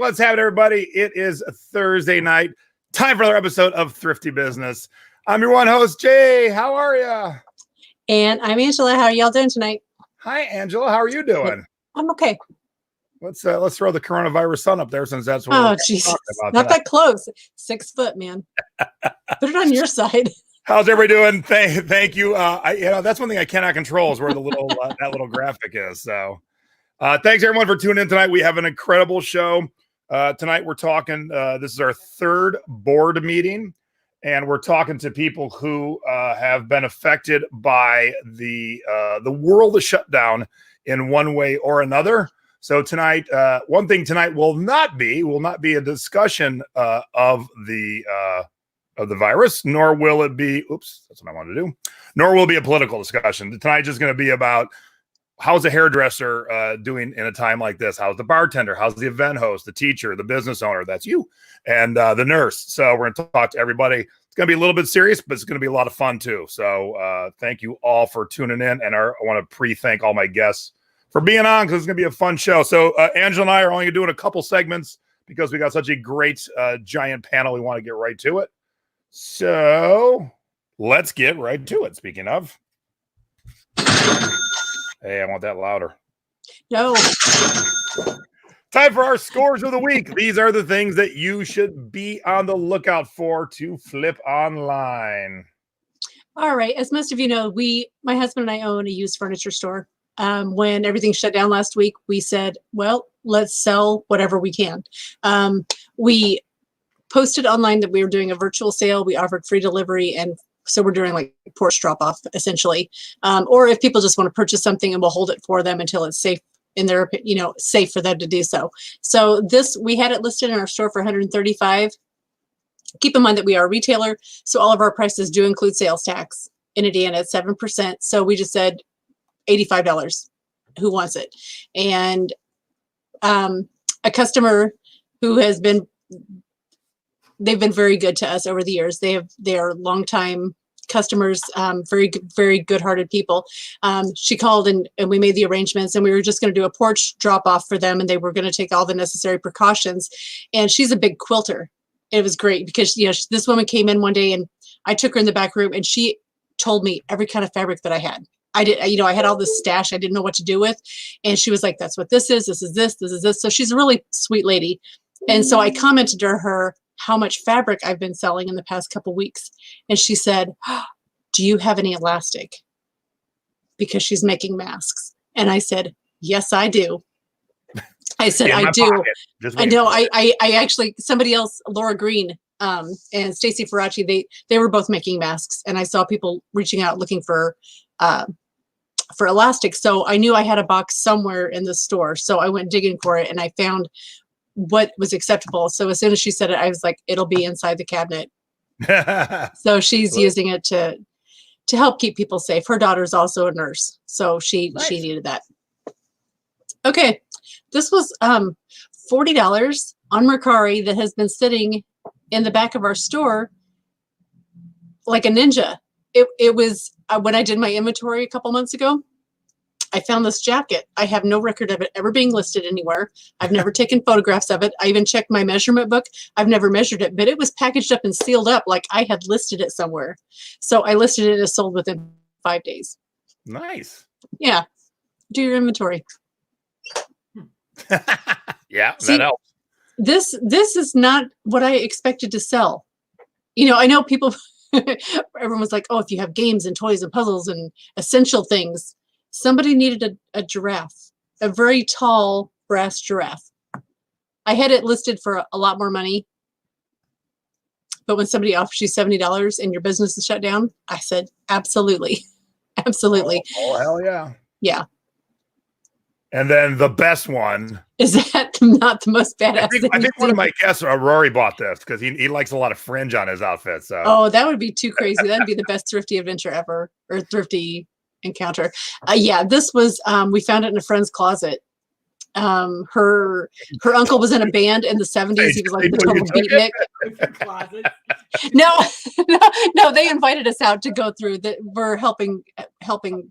what's happening, everybody? It is Thursday night. Time for another episode of Thrifty Business. I'm your one host, Jay. How are you? And I'm Angela. How are y'all doing tonight? Hi, Angela. How are you doing? I'm okay. Let's throw the coronavirus sun up there, since that's what Oh, we're jeez, talking about not tonight. That close. 6 foot, man. Put it on your side. How's everybody doing? Thank you. That's one thing I cannot control is where the little that little graphic is. So, thanks everyone for tuning in tonight. We have an incredible show tonight. We're talking. This is our third board meeting, and we're talking to people who have been affected by the world shutdown in one way or another. So tonight, one thing tonight will not be a discussion of the virus, nor will it be. Oops, that's what I wanted to do. Nor will it be a political discussion. Tonight is going to be about how's a hairdresser doing in a time like this. How's the bartender? How's the event host? The teacher? The business owner? That's you, and the nurse. So we're going to talk to everybody. It's going to be a little bit serious, but it's going to be a lot of fun too. So thank you all for tuning in, and I want to pre-thank all my guests for being on, because it's going to be a fun show. So Angela and I are only doing a couple segments because we got such a great giant panel. We want to get right to it. So let's get right to it. Speaking of, hey, I want that louder. No. Time for our scores of the week. These are the things that you should be on the lookout for to flip online. All right. As most of you know, my husband and I own a used furniture store. When everything shut down last week, we said, well, let's sell whatever we can. We posted online that we were doing a virtual sale. We offered free delivery. And so we're doing like porch drop off essentially. Or if people just want to purchase something, and we'll hold it for them until it's safe in their, safe for them to do so. So we had it listed in our store for $135. Keep in mind that we are a retailer, so all of our prices do include sales tax in Indiana at 7%. So we just said $85. Who wants it? And a customer who has been, they've been very good to us over the years. They are longtime customers, very good-hearted people. She called and we made the arrangements, and we were just going to do a porch drop-off for them, and they were going to take all the necessary precautions. And she's a big quilter. It was great because this woman came in one day, and I took her in the back room, and she told me every kind of fabric that I had. I had all this stash I didn't know what to do with. And she was like, that's what this is. This is this. This is this. So she's a really sweet lady. And so I commented to her how much fabric I've been selling in the past couple weeks. And she said, do you have any elastic? Because she's making masks. And I said, yes, I do. I said, I do. I know. I actually, somebody else, Laura Green, and Stacy Faraci, they were both making masks. And I saw people reaching out looking for elastic. So I knew I had a box somewhere in the store. So I went digging for it, and I found what was acceptable. So as soon as she said it, I was like, it'll be inside the cabinet. So she's using it to help keep people safe. Her daughter's also a nurse, so she needed that. Okay. This was $40 on Mercari that has been sitting in the back of our store like a ninja. It was when I did my inventory a couple months ago, I found this jacket. I have no record of it ever being listed anywhere. I've never taken photographs of it. I even checked my measurement book. I've never measured it, but it was packaged up and sealed up like I had listed it somewhere. So I listed it as sold within 5 days. Nice. Yeah. Do your inventory. Yeah, see, that helps. This is not what I expected to sell. I know people, everyone was like, oh, if you have games and toys and puzzles and essential things. Somebody needed a giraffe, a very tall brass giraffe. I had it listed for a lot more money. But when somebody offers you $70 and your business is shut down, I said, absolutely. Absolutely. Oh, hell yeah. Yeah. And then the best one. Is that not the most badass I think one of my guests, Rory, bought this because he likes a lot of fringe on his outfit. So. Oh, that would be too crazy. That'd be the best thrifty adventure ever, or thrifty encounter. Yeah, this was, we found it in a friend's closet. Her uncle was in a band in the 70s. He was like the total beatnik. No, they invited us out to go through that. We're helping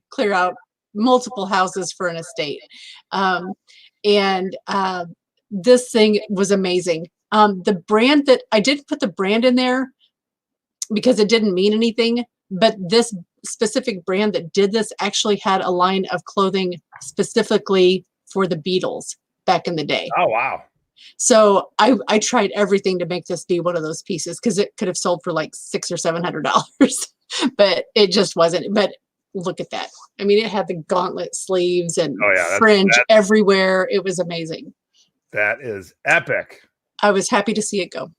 clear out multiple houses for an estate. this thing was amazing. The brand that I did put the brand in there because it didn't mean anything, but this specific brand that did this actually had a line of clothing specifically for the Beatles back in the day. Oh, wow. So I tried everything to make this be one of those pieces because it could have sold for like $600 or $700, but it just wasn't. But look at that. I mean, it had the gauntlet sleeves and fringe everywhere. It was amazing. That is epic. I was happy to see it go.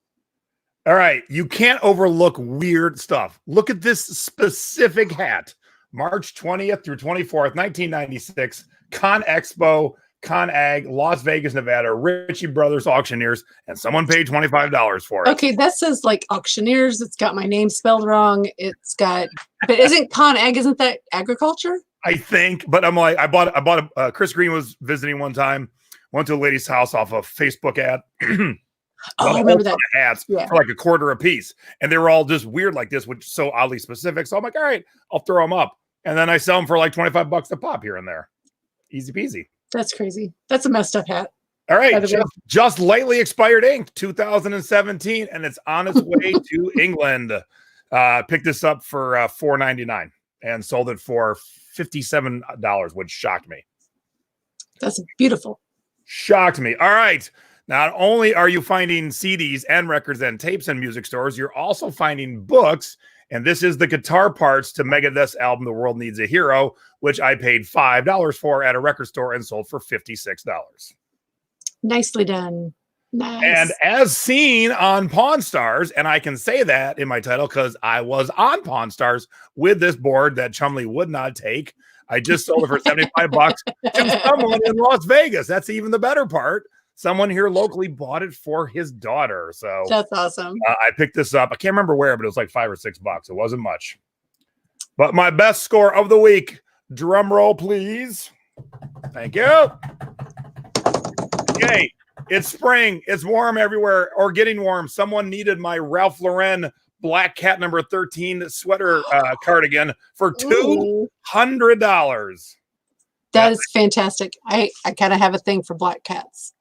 All right. You can't overlook weird stuff. Look at this specific hat. March 20th through 24th, 1996, Con Expo, Con Ag, Las Vegas, Nevada, Ritchie Brothers Auctioneers, and someone paid $25 for it. Okay, that says like auctioneers. It's got my name spelled wrong. It's got, but isn't Con Ag, isn't that agriculture? I think, but I'm like, I bought Chris Green was visiting one time, went to a lady's house off a Facebook ad. Oh, I remember that. Hats for like a quarter a piece. And they were all just weird like this, which is so oddly specific. So I'm like, all right, I'll throw them up. And then I sell them for like $25 a pop here and there. Easy peasy. That's crazy. That's a messed up hat. All right. Just lately expired ink, 2017, and it's on its way to England. Picked this up for $4.99 and sold it for $57, which shocked me. That's beautiful. Shocked me. All right. Not only are you finding CDs and records and tapes in music stores, you're also finding books. And this is the guitar parts to Megadeth's album, The World Needs a Hero, which I paid $5 for at a record store and sold for $56. Nicely done. Nice. And as seen on Pawn Stars, and I can say that in my title because I was on Pawn Stars with this board that Chumley would not take. I just sold it for $75 to someone in Las Vegas. That's even the better part. Someone here locally bought it for his daughter. So that's awesome. I picked this up. I can't remember where, but it was like $5 or $6. It wasn't much. But my best score of the week, drum roll, please. Thank you. Yay. It's spring. It's warm everywhere or getting warm. Someone needed my Ralph Lauren Black Cat number 13 sweater cardigan for $200. That is fantastic. I kind of have a thing for black cats.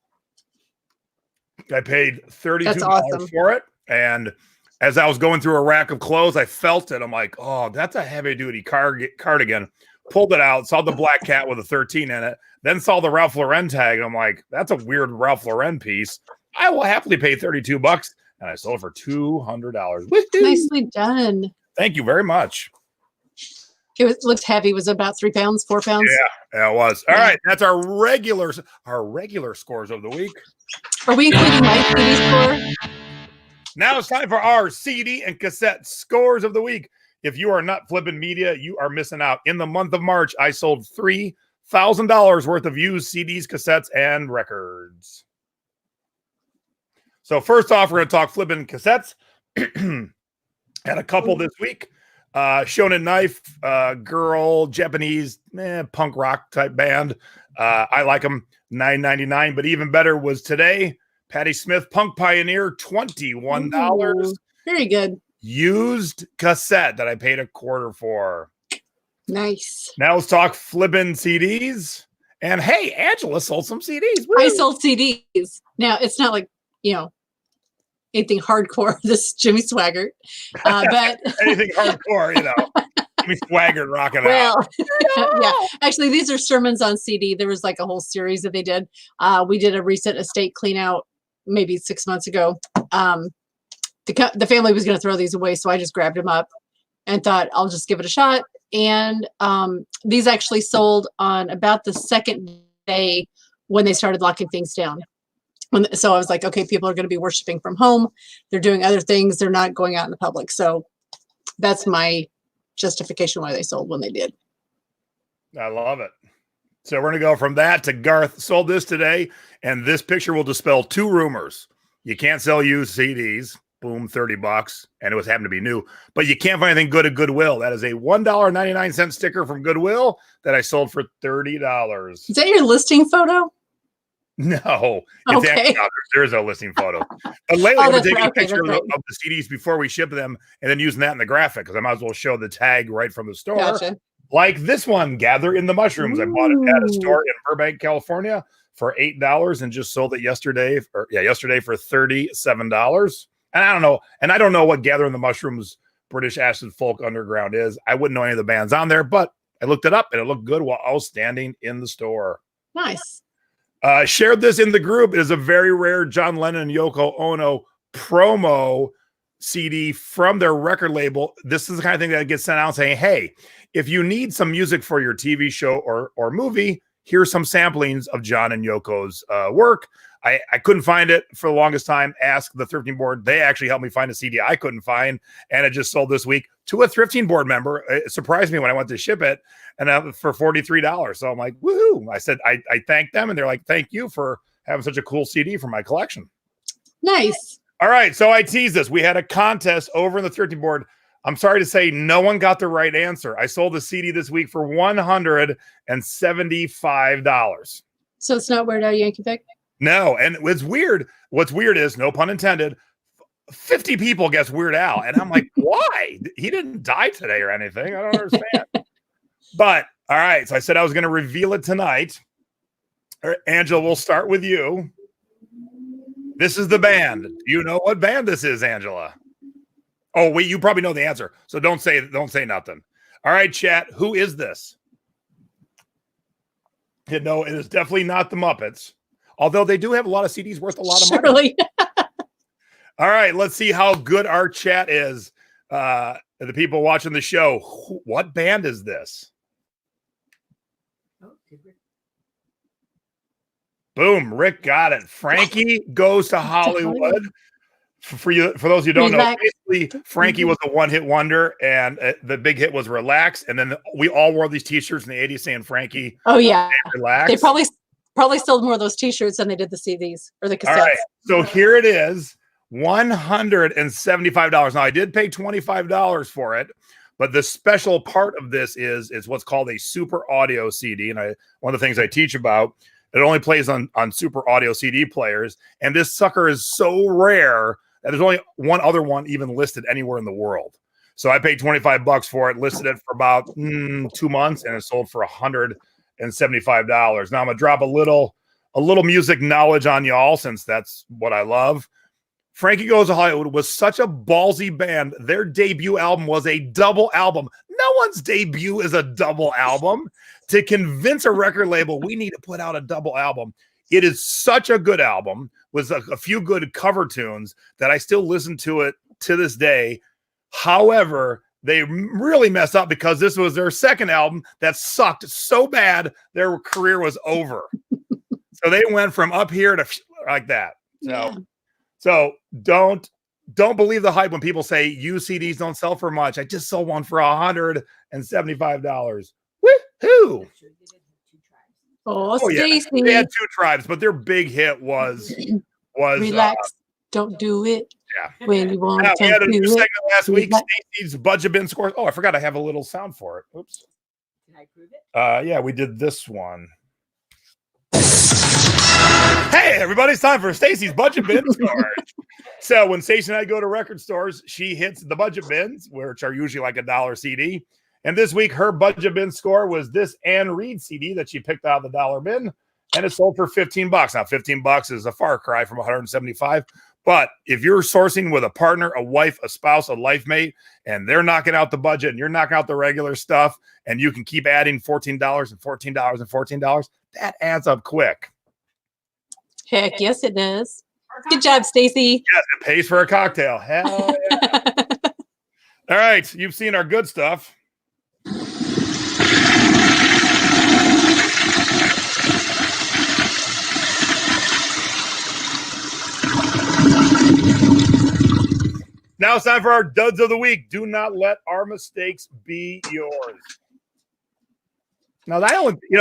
I paid $32 for it. And as I was going through a rack of clothes, I felt it. I'm like, oh, that's a heavy duty cardigan. Pulled it out, saw the black cat with a 13 in it, then saw the Ralph Lauren tag. And I'm like, that's a weird Ralph Lauren piece. I will happily pay $32. And I sold it for $200. Woo-hoo. Nicely done. Thank you very much. It looked heavy. Was it about 3 pounds, 4 pounds? Yeah, it was. All right. That's our regular scores of the week. Are we including my CD score? Now it's time for our CD and cassette scores of the week. If you are not flipping media, you are missing out. In the month of March, I sold $3,000 worth of used CDs, cassettes, and records. So first off, we're going to talk flipping cassettes. Had a couple this week. Shonen Knife, girl, Japanese punk rock type band. I like them. $9.99, but even better was today. Patti Smith, Punk Pioneer, $21. Ooh, very good. Used cassette that I paid $0.25 for. Nice. Now let's talk flipping CDs. And hey, Angela sold some CDs. Woo! I sold CDs. Now it's not like, anything hardcore. This is Jimmy Swaggart. But anything hardcore, Jimmy Swaggart rocking out. Yeah. Actually, these are sermons on CD. There was like a whole series that they did. We did a recent estate clean out maybe 6 months ago. The family was going to throw these away, so I just grabbed them up and thought I'll just give it a shot. And these actually sold on about the second day when they started locking things down. So I was like, okay, people are going to be worshiping from home. They're doing other things. They're not going out in the public. So that's my justification why they sold when they did. I love it. So we're going to go from that to Garth sold this today. And this picture will dispel 2 rumors. You can't sell used CDs. Boom, $30. And it was happened to be new. But you can't find anything good at Goodwill. That is a $1.99 sticker from Goodwill that I sold for $30. Is that your listing photo? No, it's okay. There's a listing photo. But lately, we're taking a picture of the CDs before we ship them and then using that in the graphic because I might as well show the tag right from the store. Gotcha. Like this one, Gather in the Mushrooms. Ooh. I bought it at a store in Burbank, California for $8 and just sold it yesterday for $37. And I don't know what Gathering the Mushrooms British Acid Folk Underground is. I wouldn't know any of the bands on there, but I looked it up and it looked good while I was standing in the store. Nice. Shared this in the group. It is a very rare John Lennon and Yoko Ono promo CD from their record label. This is the kind of thing that gets sent out saying, hey, if you need some music for your TV show or movie, here's some samplings of John and Yoko's work. I couldn't find it for the longest time. Ask the Thrifting Board. They actually helped me find a CD I couldn't find, and it just sold this week to a Thrifting Board member. It surprised me when I went to ship it, and for $43. So I'm like, woohoo! I said I thanked them, and they're like, thank you for having such a cool CD for my collection. Nice. All right, so I teased this. We had a contest over in the Thrifting Board. I'm sorry to say no one got the right answer. I sold the CD this week for $175. So it's not Weird Al Yankovic? No, and it's weird. What's weird is, no pun intended, 50 people guess Weird Al. And I'm like, why? He didn't die today or anything. I don't understand. But, all right, so I said I was going to reveal it tonight. Angela, we'll start with you. This is the band. Do you know what band this is, Angela? Oh, wait, you probably know the answer. So don't say nothing. All right, chat, who is this? No, it is definitely not the Muppets. Although they do have a lot of CDs worth a lot of money. All right, let's see how good our chat is. The people watching the show, what band is this? Boom, Rick got it. Frankie Goes to Hollywood. For those who don't know, basically Frankie was a one-hit wonder, and the big hit was Relax. And then we all wore these T-shirts in the '80s saying Frankie. Oh yeah, Relax. They probably sold more of those T-shirts than they did the CDs or the cassettes. All right, so here it is, $175. Now I did pay $25 for it, but the special part of this is what's called a super audio CD, and one of the things I teach about. It only plays on super audio CD players, and this sucker is so rare that there's only one other one even listed anywhere in the world. So I paid $25 for it, listed it for about 2 months, and it sold for $175. Now I'm gonna drop a little music knowledge on y'all, since that's what I love. Frankie Goes to Hollywood was such a ballsy band. Their debut album was a double album. No one's debut is a double album. To convince a record label we need to put out a double album, it is such a good album with a few good cover tunes that I still listen to it to this day. However, they really messed up because this was their second album that sucked so bad their career was over. So they went from up here to like that. So don't believe the hype when people say used CDs don't sell for much. I just sold one for $175. Woohoo! Oh, Stacy. Yeah. They had 2 tribes, but their big hit was Relax. Don't do it. Yeah. When you want to we had a new do segment last week. Relax. Stacy's budget bin scores. Oh, I forgot I have a little sound for it. Oops. Can I prove it? Yeah, we did this one. Hey, everybody, it's time for Stacy's budget bin scores. So when Stacey and I go to record stores, she hits the budget bins, which are usually like $1 CD. And this week, her budget bin score was this Anne Reid CD that she picked out of the dollar bin, and it sold for $15. Now, $15 is a far cry from $175. But if you're sourcing with a partner, a wife, a spouse, a life mate, and they're knocking out the budget and you're knocking out the regular stuff, and you can keep adding $14 and $14 and $14, that adds up quick. Heck yes, it does. Good job, Stacy. Yes, it pays for a cocktail. Hell yeah. All right, you've seen our good stuff. Now it's time for our duds of the week. Do not let our mistakes be yours. Now,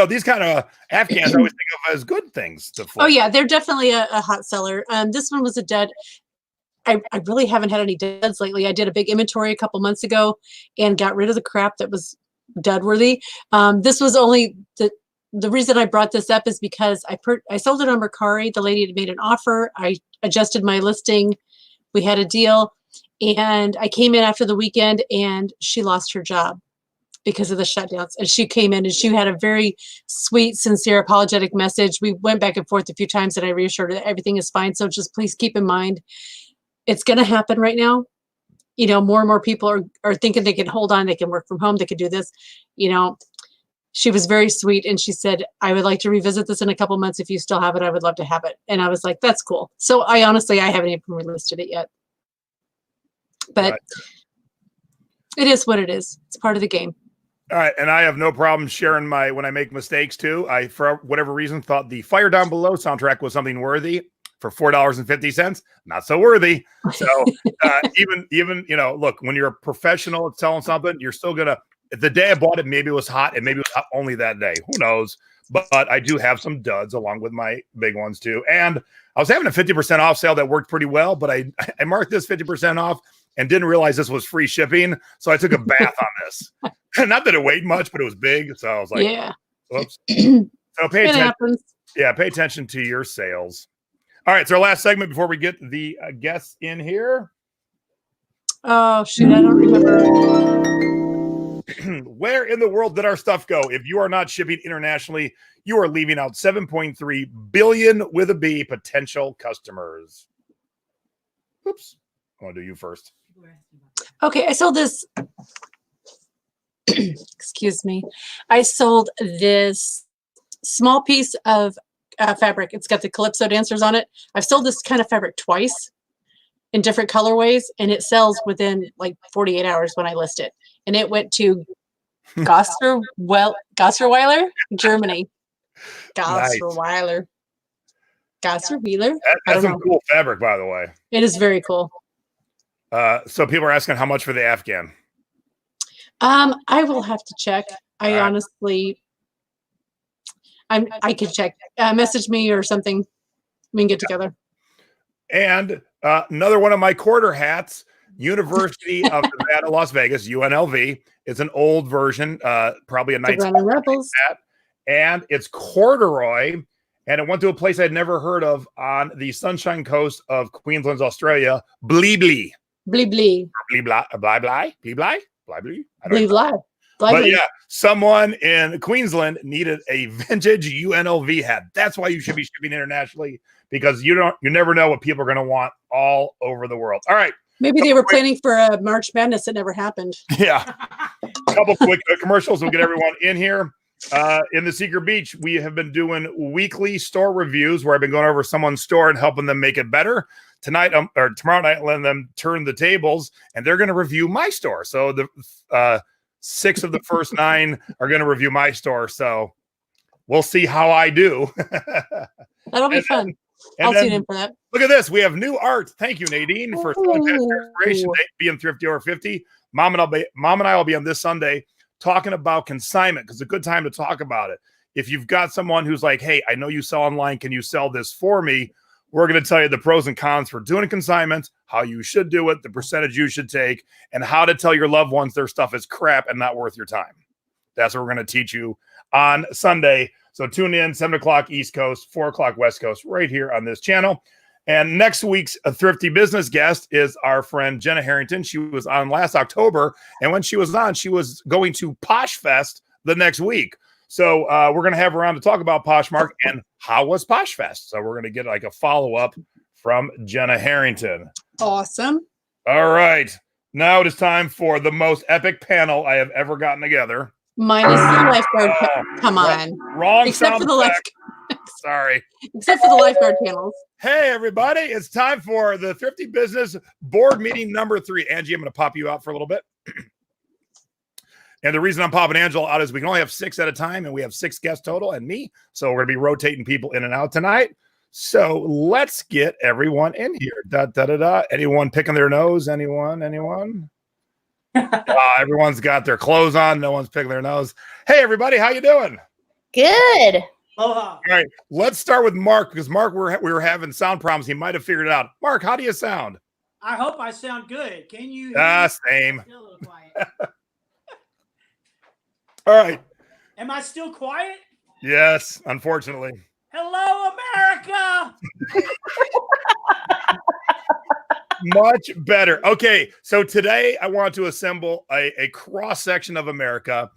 these kind of Afghans I always think of as good things to flip. Oh yeah, they're definitely a hot seller. This one was a dud. I really haven't had any duds lately. I did a big inventory a couple months ago and got rid of the crap that was dud worthy. This was only the reason I brought this up is because I sold it on Mercari. The lady had made an offer. I adjusted my listing. We had a deal, and I came in after the weekend and she lost her job because of the shutdowns. And she came in and she had a very sweet, sincere, apologetic message. We went back and forth a few times and I reassured her that everything is fine. So just please keep in mind, it's going to happen right now. You know, more and more people are thinking they can hold on, they can work from home, they can do this. You know, she was very sweet and she said, I would like to revisit this in a couple months. If you still have it, I would love to have it. And I was like, that's cool. So I honestly haven't even relisted it yet. But right. It is what it is. It's part of the game. All right, and I have no problem sharing when I make mistakes too. I, for whatever reason, thought the Fire Down Below soundtrack was something worthy for $4.50. Not so worthy. So even look, when you're a professional at selling something, you're still gonna. The day I bought it, maybe it was hot, and maybe it was hot only that day. Who knows? But I do have some duds along with my big ones too. And I was having a 50% off sale that worked pretty well, but I marked this 50% off and didn't realize this was free shipping. So I took a bath on this. Not that it weighed much, but it was big. So I was like, yeah. Whoops. So pay attention. Happens. Yeah, pay attention to your sales. All right. So our last segment before we get the guests in here. Oh, shoot. I don't remember. Where in the world did our stuff go? If you are not shipping internationally, you are leaving out 7.3 billion with a B potential customers. Oops. I want to do you first. Okay. I sold this. Excuse me. I sold this small piece of fabric. It's got the Calypso dancers on it. I've sold this kind of fabric twice in different colorways, and it sells within like 48 hours when I list it. And it went to Gosserweiler, Germany. Gosserweiler. Gosserweiler. That's some cool fabric, by the way. It is very cool. So people are asking how much for the Afghan. I will have to check. I honestly, I could check. Message me or something. We can get together. And another one of my quarter hats, University of Nevada, Las Vegas, UNLV. It's an old version, probably a nice hat. And it's corduroy. And it went to a place I'd never heard of on the Sunshine Coast of Queensland, Australia. Bleebly. Bleebly. Bleebly. But yeah, someone in Queensland needed a vintage UNLV hat. That's why you should be shipping internationally, because you never know what people are going to want all over the world. All right. Maybe they were planning for a March Madness that never happened. Yeah. A couple quick commercials. We'll get everyone in here. In the Secret Beach, we have been doing weekly store reviews where I've been going over someone's store and helping them make it better. Tonight or tomorrow night, letting them turn the tables, and they're going to review my store. So the 6 of the first 9 are going to review my store. So we'll see how I do. That'll be fun. I'll tune in for that. Look at this. We have new art. Thank you, Nadine, for inspiration. Being Thrifty over 50. Mom and I will be on this Sunday talking about consignment, because it's a good time to talk about it. If you've got someone who's like, hey, I know you sell online, can you sell this for me? We're going to tell you the pros and cons for doing consignments, how you should do it, the percentage you should take, and how to tell your loved ones their stuff is crap and not worth your time. That's what we're going to teach you on Sunday. So tune in, 7 o'clock East Coast, 4 o'clock West Coast, right here on this channel. And next week's Thrifty Business guest is our friend Jenna Harrington. She was on last October, and when she was on, she was going to Posh Fest the next week. So we're going to have her on to talk about Poshmark and how was Posh Fest. So we're going to get like a follow-up from Jenna Harrington. Awesome. All right. Now it is time for the most epic panel I have ever gotten together. Minus the lifeguard. Come on. Wrong. Except for the lifeguard. Sorry. Except for the lifeguard panels. Hey, everybody. It's time for the Thrifty Business Board Meeting number 3. Angie, I'm going to pop you out for a little bit. And the reason I'm popping Angela out is we can only have 6 at a time, and we have 6 guests total and me. So we're going to be rotating people in and out tonight. So let's get everyone in here. Anyone picking their nose? Anyone? Everyone's got their clothes on. No one's picking their nose. Hey, everybody. How you doing? Good. All right. Let's start with Mark, because Mark, we were having sound problems. He might have figured it out. Mark, how do you sound? I hope I sound good. Can you? Same. All right. Am I still quiet? Yes, unfortunately. Hello, America. Much better. Okay, so today I want to assemble a cross section of America.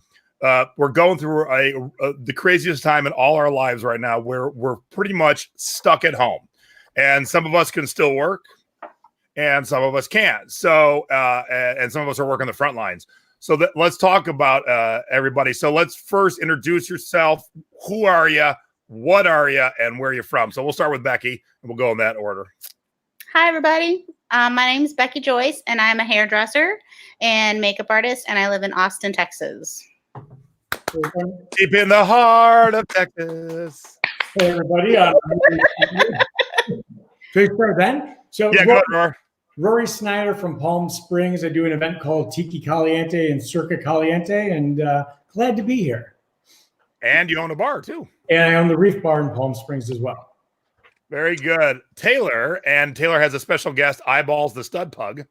We're going through the craziest time in all our lives right now, where we're pretty much stuck at home, and some of us can still work, and some of us can't. So, and some of us are working the front lines. So let's talk about everybody. So let's first introduce yourself. Who are you? What are you? And where are you from? So we'll start with Becky, and we'll go in that order. Hi, everybody. My name is Becky Joyce, and I'm a hairdresser and makeup artist, and I live in Austin, Texas. Deep in the heart of Texas. Hey, everybody. Should we start then? So, Yeah, go ahead, Roar. Rory Snyder from Palm Springs. I do an event called Tiki Caliente and Circa Caliente, and glad to be here. And you own a bar, too. And I own the Reef Bar in Palm Springs as well. Very good. Taylor has a special guest, Eyeballs the Stud Pug.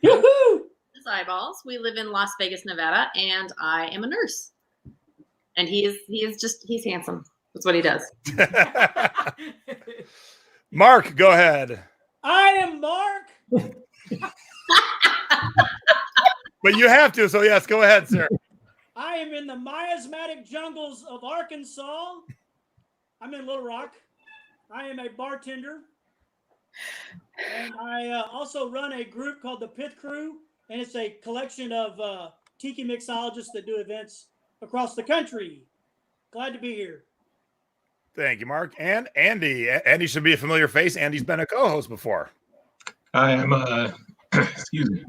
Yoo-hoo! This is Eyeballs. We live in Las Vegas, Nevada, and I am a nurse. And he's handsome. That's what he does. Mark, go ahead. I am Mark. But you have to, so yes, go ahead, sir. I am in the miasmatic jungles of Arkansas. I'm in Little Rock. I am a bartender. And I also run a group called the Pith Crew. And it's a collection of tiki mixologists that do events across the country. Glad to be here. Thank you, Mark. And Andy. Andy should be a familiar face. Andy's been a co-host before. I am excuse me.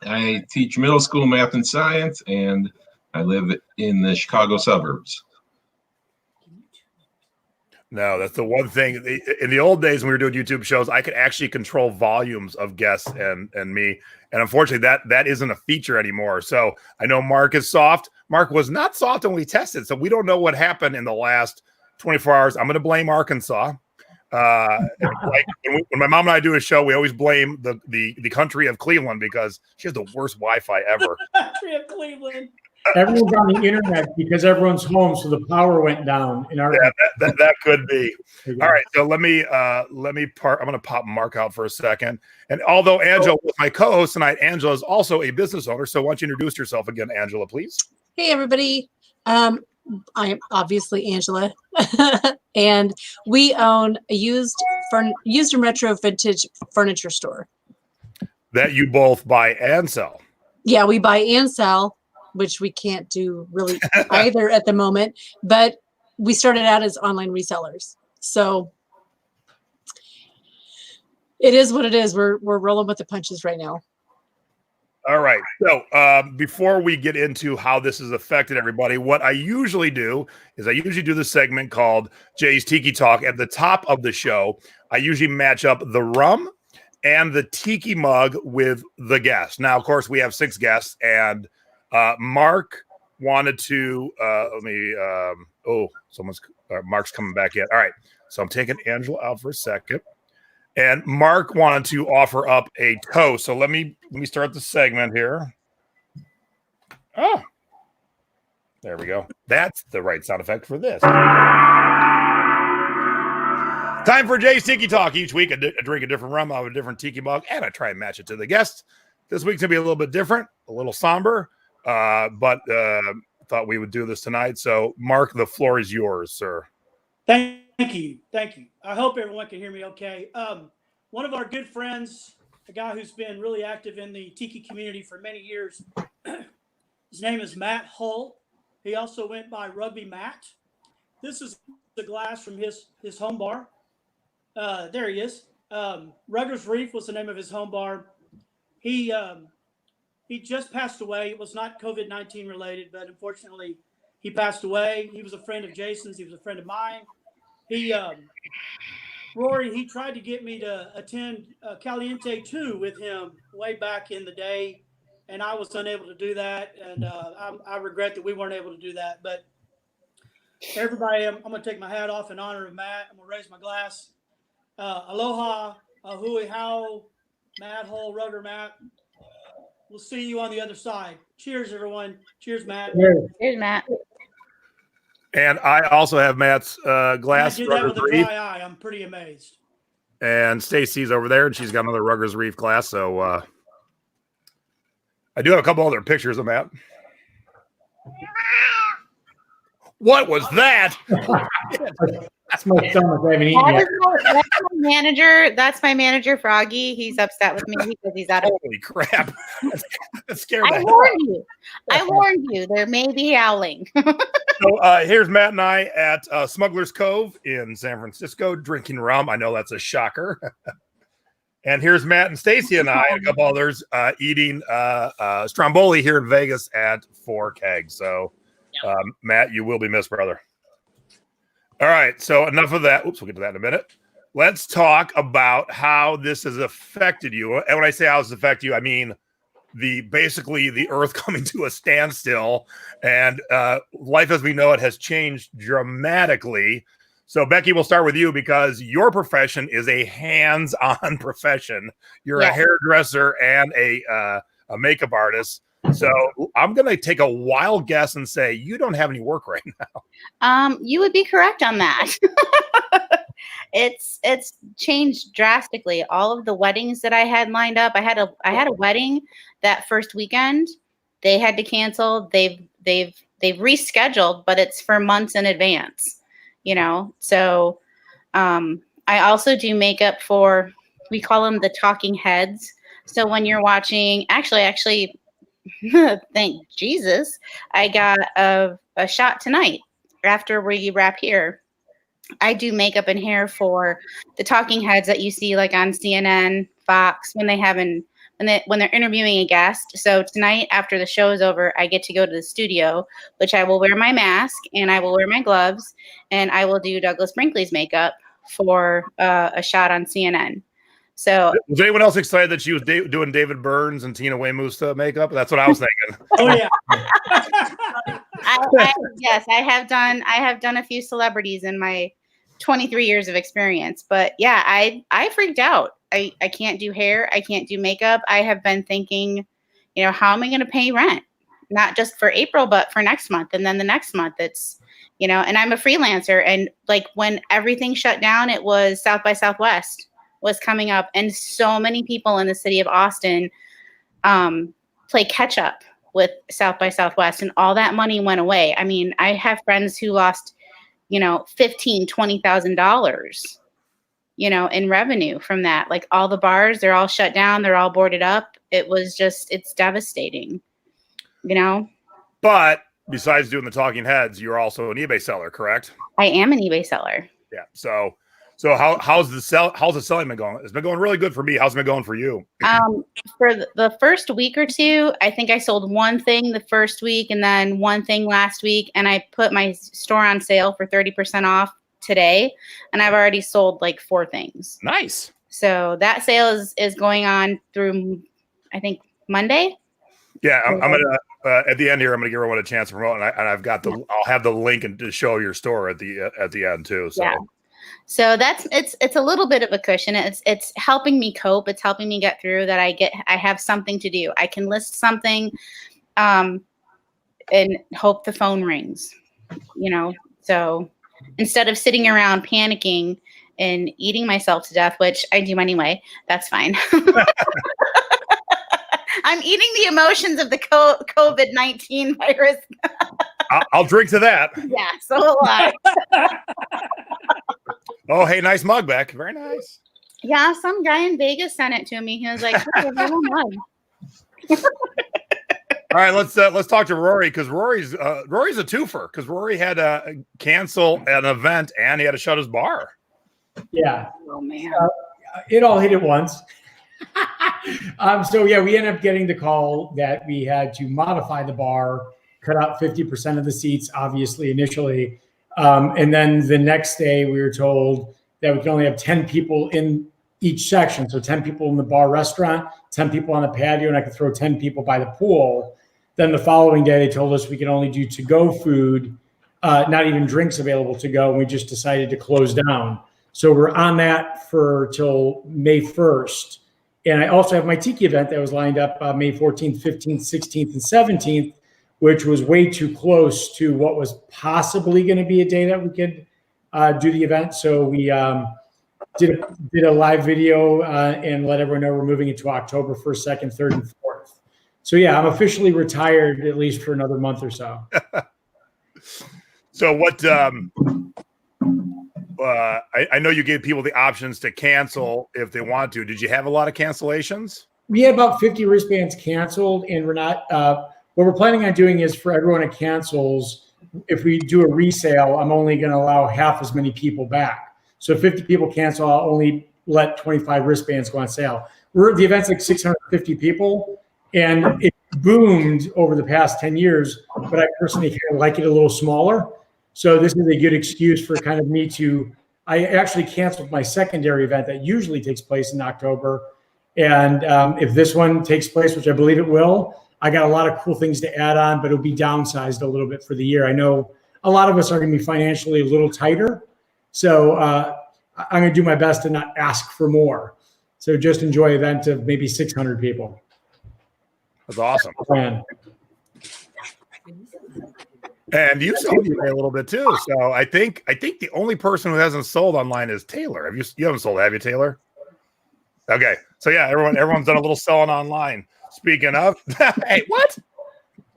I teach middle school math and science, and I live in the Chicago suburbs. No, that's the one thing. In the old days when we were doing YouTube shows, I could actually control volumes of guests and me. And unfortunately, that isn't a feature anymore. So I know Mark is soft. Mark was not soft when we tested. So we don't know what happened in the last 24 hours. I'm going to blame Arkansas. Like when my mom and I do a show, we always blame the country of Cleveland because she has the worst Wi-Fi ever. Country of Cleveland. Everyone's on the internet because everyone's home, so the power went down in our. Yeah, that could be. All right, so let me I'm going to pop Mark out for a second. And although Angela was my co-host tonight, Angela is also a business owner. So why don't you introduce yourself again, Angela, please? Hey, everybody. I am obviously Angela, and we own a used and retro vintage furniture store. That you both buy and sell. Yeah, we buy and sell, which we can't do really either at the moment, but we started out as online resellers. So it is what it is. We're rolling with the punches right now. All right. So before we get into how this has affected everybody, what I usually do is I usually do this segment called Jay's Tiki Talk. At the top of the show, I usually match up the rum and the tiki mug with the guest. Now, of course, we have 6 guests, and Mark wanted to Mark's coming back in. All right. So I'm taking Angela out for a second. And Mark wanted to offer up a toast. So let me start the segment here. Oh, there we go. That's the right sound effect for this. Time for Jay's Tiki Talk. Each week, I drink a different rum out of a different tiki mug, and I try and match it to the guest. This week's going to be a little bit different, a little somber, but thought we would do this tonight. So, Mark, the floor is yours, sir. Thank you. I hope everyone can hear me okay. One of our good friends, a guy who's been really active in the tiki community for many years, his name is Matt Hull. He also went by Rugby Matt. This is the glass from his home bar. There he is. Rugger's Reef was the name of his home bar. He just passed away. It was not COVID-19 related, but unfortunately he passed away. He was a friend of Jason's. He was a friend of mine. Rory, he tried to get me to attend Caliente 2 with him way back in the day, and I was unable to do that. And I regret that we weren't able to do that. But everybody, I'm going to take my hat off in honor of Matt. I'm going to raise my glass. Aloha, hui hao, Matt Hull, Rugger Matt. We'll see you on the other side. Cheers, everyone. Cheers, Matt. Cheers, Matt. And I also have Matt's glass. I did that with a dry eye. I'm pretty amazed. And Stacy's over there, and she's got another Ruggers Reef class. So I do have a couple other pictures of Matt. What was that? That's my stomach. I haven't eaten yet. That's my manager. That's my manager, Froggy. He's upset with me because he's out of. Holy crap! That scared the I hell warned you. I warned you. There may be howling. So here's Matt and I at Smuggler's Cove in San Francisco drinking rum. I know that's a shocker. And here's Matt and Stacy and I and a couple others eating Stromboli here in Vegas at 4 Kegs. So, Matt, you will be missed, brother. All right. So enough of that. Oops, we'll get to that in a minute. Let's talk about how this has affected you. And when I say how it's affected you, I mean basically the earth coming to a standstill and life as we know it has changed dramatically. So Becky, we'll start with you because your profession is a hands-on profession. You're a hairdresser and a makeup artist. So I'm going to take a wild guess and say you don't have any work right now. You would be correct on that. It's changed drastically. All of the weddings that I had lined up, I had a wedding that first weekend. They had to cancel. They've rescheduled, but it's for months in advance. You know, so I also do makeup for, we call them the talking heads. So when you're watching, actually, thank Jesus, I got a shot tonight after we wrap here. I do makeup and hair for the talking heads that you see like on CNN, Fox, when they're interviewing a guest. So tonight after the show is over, I get to go to the studio, which I will wear my mask and I will wear my gloves and I will do Douglas Brinkley's makeup for a shot on CNN. So was anyone else excited that she was doing David Burns and Tina Weymouth makeup? That's what I was thinking. Oh yeah. Yes, I have done a few celebrities in my 23 years of experience, but yeah, I freaked out. I can't do hair. I can't do makeup. I have been thinking, you know, how am I going to pay rent? Not just for April, but for next month. And then the next month it's, you know, and I'm a freelancer. And like when everything shut down, it was South by Southwest was coming up. And so many people in the city of Austin play catch up with South by Southwest and all that money went away. I mean, I have friends who lost, you know, $15,000, $20,000, you know, in revenue from that. Like all the bars, they're all shut down. They're all boarded up. It was just, it's devastating, you know? But besides doing the talking heads, you're also an eBay seller, correct? I am an eBay seller. Yeah. So how's the selling been going? It's been going really good for me. How's it been going for you? For the first week or two, I think I sold one thing the first week and then one thing last week. And I put my store on sale for 30% off today. And I've already sold like 4 things. Nice. So that sale is going on through, I think, Monday. Yeah. I'm going to, at the end here, I'm going to give everyone a chance to promote. And I've got I'll have the link and to show your store at the end too. So. Yeah. So it's a little bit of a cushion. It's helping me cope. It's helping me get through that. I have something to do. I can list something, and hope the phone rings, you know? So instead of sitting around panicking and eating myself to death, which I do anyway, that's fine. I'm eating the emotions of the COVID-19 virus. I'll drink to that. Yeah, so will I. Oh, hey, nice mug, Beck. Very nice. Yeah, some guy in Vegas sent it to me. He was like, "Hey, I have a mug." All right, let's talk to Rory because Rory's a twofer because Rory had to cancel an event and he had to shut his bar. Yeah. Oh man. It all hit at once. So yeah, we ended up getting the call that we had to modify the bar, cut out 50% of the seats, obviously initially. And then the next day we were told that we could only have 10 people in each section. So 10 people in the bar restaurant, 10 people on the patio, and I could throw 10 people by the pool. Then the following day they told us we could only do to-go food, not even drinks available to go. And we just decided to close down. So we're on that till May 1st. And I also have my Tiki event that was lined up May 14th, 15th, 16th, and 17th, which was way too close to what was possibly going to be a day that we could do the event. So we did a live video and let everyone know we're moving it to October 1st, 2nd, 3rd, and 4th. So yeah, I'm officially retired at least for another month or so. So what? I know you gave people the options to cancel if they want to. Did you have a lot of cancellations? We had about 50 wristbands canceled, and we're not. What we're planning on doing is for everyone that cancels, if we do a resale, I'm only going to allow half as many people back. So if 50 people cancel, I'll only let 25 wristbands go on sale. The event's like 650 people, and it boomed over the past 10 years, but I personally kind of like it a little smaller. So this is a good excuse for kind of me to, I actually canceled my secondary event that usually takes place in October. And if this one takes place, which I believe it will, I got a lot of cool things to add on, but it'll be downsized a little bit for the year. I know a lot of us are going to be financially a little tighter. So I'm going to do my best to not ask for more. So just enjoy an event of maybe 600 people. That's awesome. Plan. And you sold eBay a little bit too. So I think the only person who hasn't sold online is Taylor. You haven't sold, have you, Taylor? Okay. So yeah, everyone's done a little selling online. Speaking of, hey, what?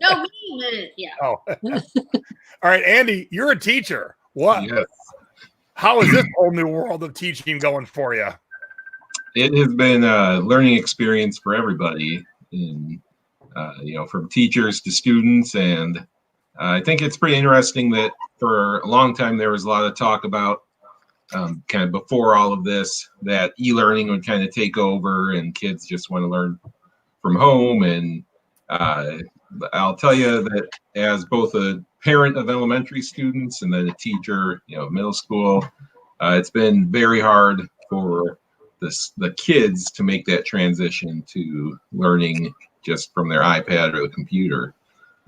No, me. Yeah. Oh. All right, Andy, you're a teacher. What? Yes. How is this whole new world of teaching going for you? It has been a learning experience for everybody, from teachers to students. And I think it's pretty interesting that for a long time there was a lot of talk about kind of before all of this, that e-learning would kind of take over and kids just want to learn from home. And I'll tell you that as both a parent of elementary students and then a teacher, middle school, it's been very hard for the kids to make that transition to learning just from their iPad or the computer.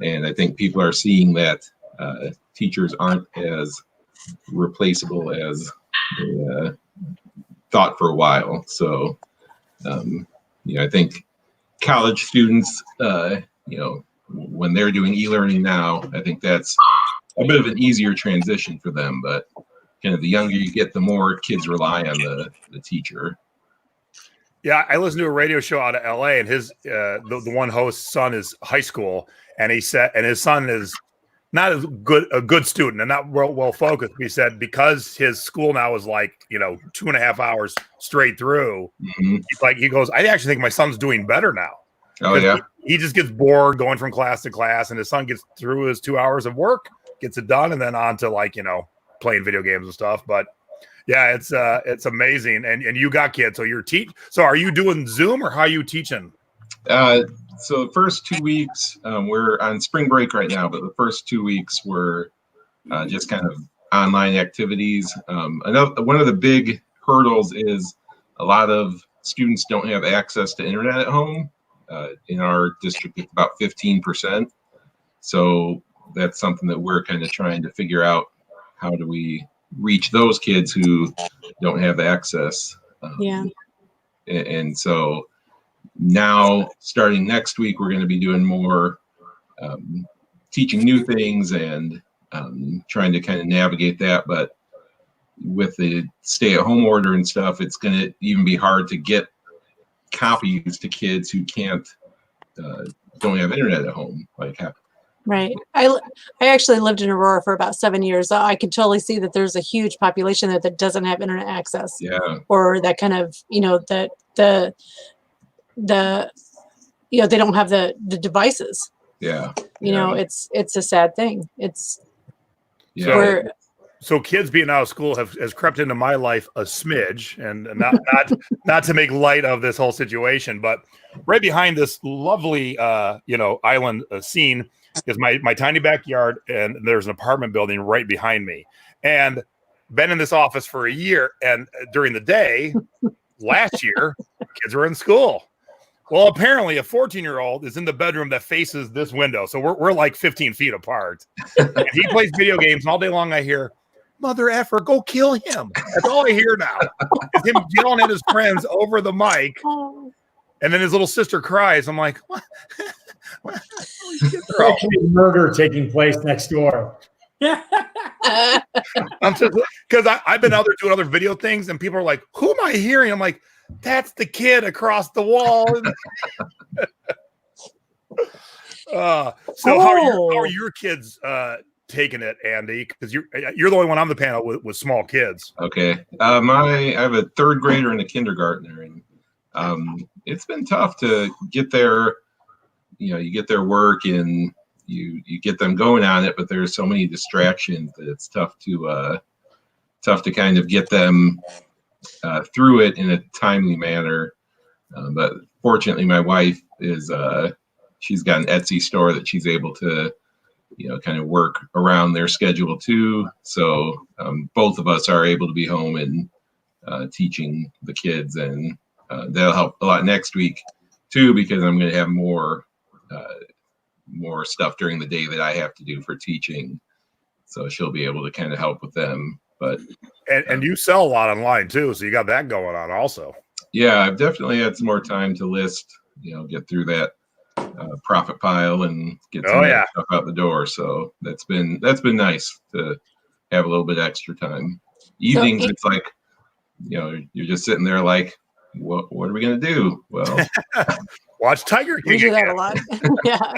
And I think people are seeing that teachers aren't as replaceable as they thought for a while. So, I think college students, when they're doing e-learning now, I think that's a bit of an easier transition for them. But kind of the younger you get, the more kids rely on the teacher. Yeah, I listened to a radio show out of LA, and his the one host's son is high school, and he said, and his son is not a good student and not well focused. He said because his school now is like 2.5 hours straight through. Mm-hmm. He goes, I actually think my son's doing better now. Oh yeah, he just gets bored going from class to class, and his son gets through his 2 hours of work, gets it done, and then on to playing video games and stuff. But yeah, it's amazing. And you got kids, so you're So are you doing Zoom or how are you teaching? So the first 2 weeks, we're on spring break right now, but the first 2 weeks were just kind of online activities. One of the big hurdles is a lot of students don't have access to internet at home. In our district, it's about 15%. So that's something that we're kind of trying to figure out. How do we reach those kids who don't have access? And so now, starting next week, we're going to be doing more teaching new things and trying to kind of navigate that. But with the stay-at-home order and stuff, it's going to even be hard to get copies to kids who don't have internet at home. Right. I actually lived in Aurora for about 7 years. So I can totally see that there's a huge population there that doesn't have internet access. Yeah. Or that kind of, they don't have the devices. Yeah. It's a sad thing. So kids being out of school has crept into my life a smidge, and not to make light of this whole situation, but right behind this lovely island scene is my tiny backyard, and there's an apartment building right behind me. And been in this office for a year, and during the day, last year, kids were in school. Well, apparently a 14-year-old is in the bedroom that faces this window. So we're like 15 feet apart. And he plays video games, and all day long I hear, "Mother effer, go kill him." That's all I hear now. Is him yelling at his friends over the mic. And then his little sister cries. I'm like, what? There's actually murder taking place next door. I'm just because I've been out there doing other video things, and people are like, "Who am I hearing?" I'm like, "That's the kid across the wall." So how are your kids taking it, Andy? Because you're the only one on the panel with small kids. Okay. I have a third grader and a kindergartner, and it's been tough to get their, you get their work and you get them going on it, but there's so many distractions that it's tough to kind of get them through it in a timely manner. But fortunately, my wife is she's got an Etsy store that she's able to kind of work around their schedule too. So both of us are able to be home and teaching the kids, and that'll help a lot next week too, because I'm going to have more stuff during the day that I have to do for teaching. So she'll be able to kind of help with them. But and you sell a lot online too, so you got that going on also. Yeah, I've definitely had some more time to list, get through that profit pile and get some of that stuff out the door. So that's been nice to have a little bit extra time. Evenings, it's like, you're just sitting there like, what are we gonna do? Well, watch Tiger King. We do that a lot. Yeah.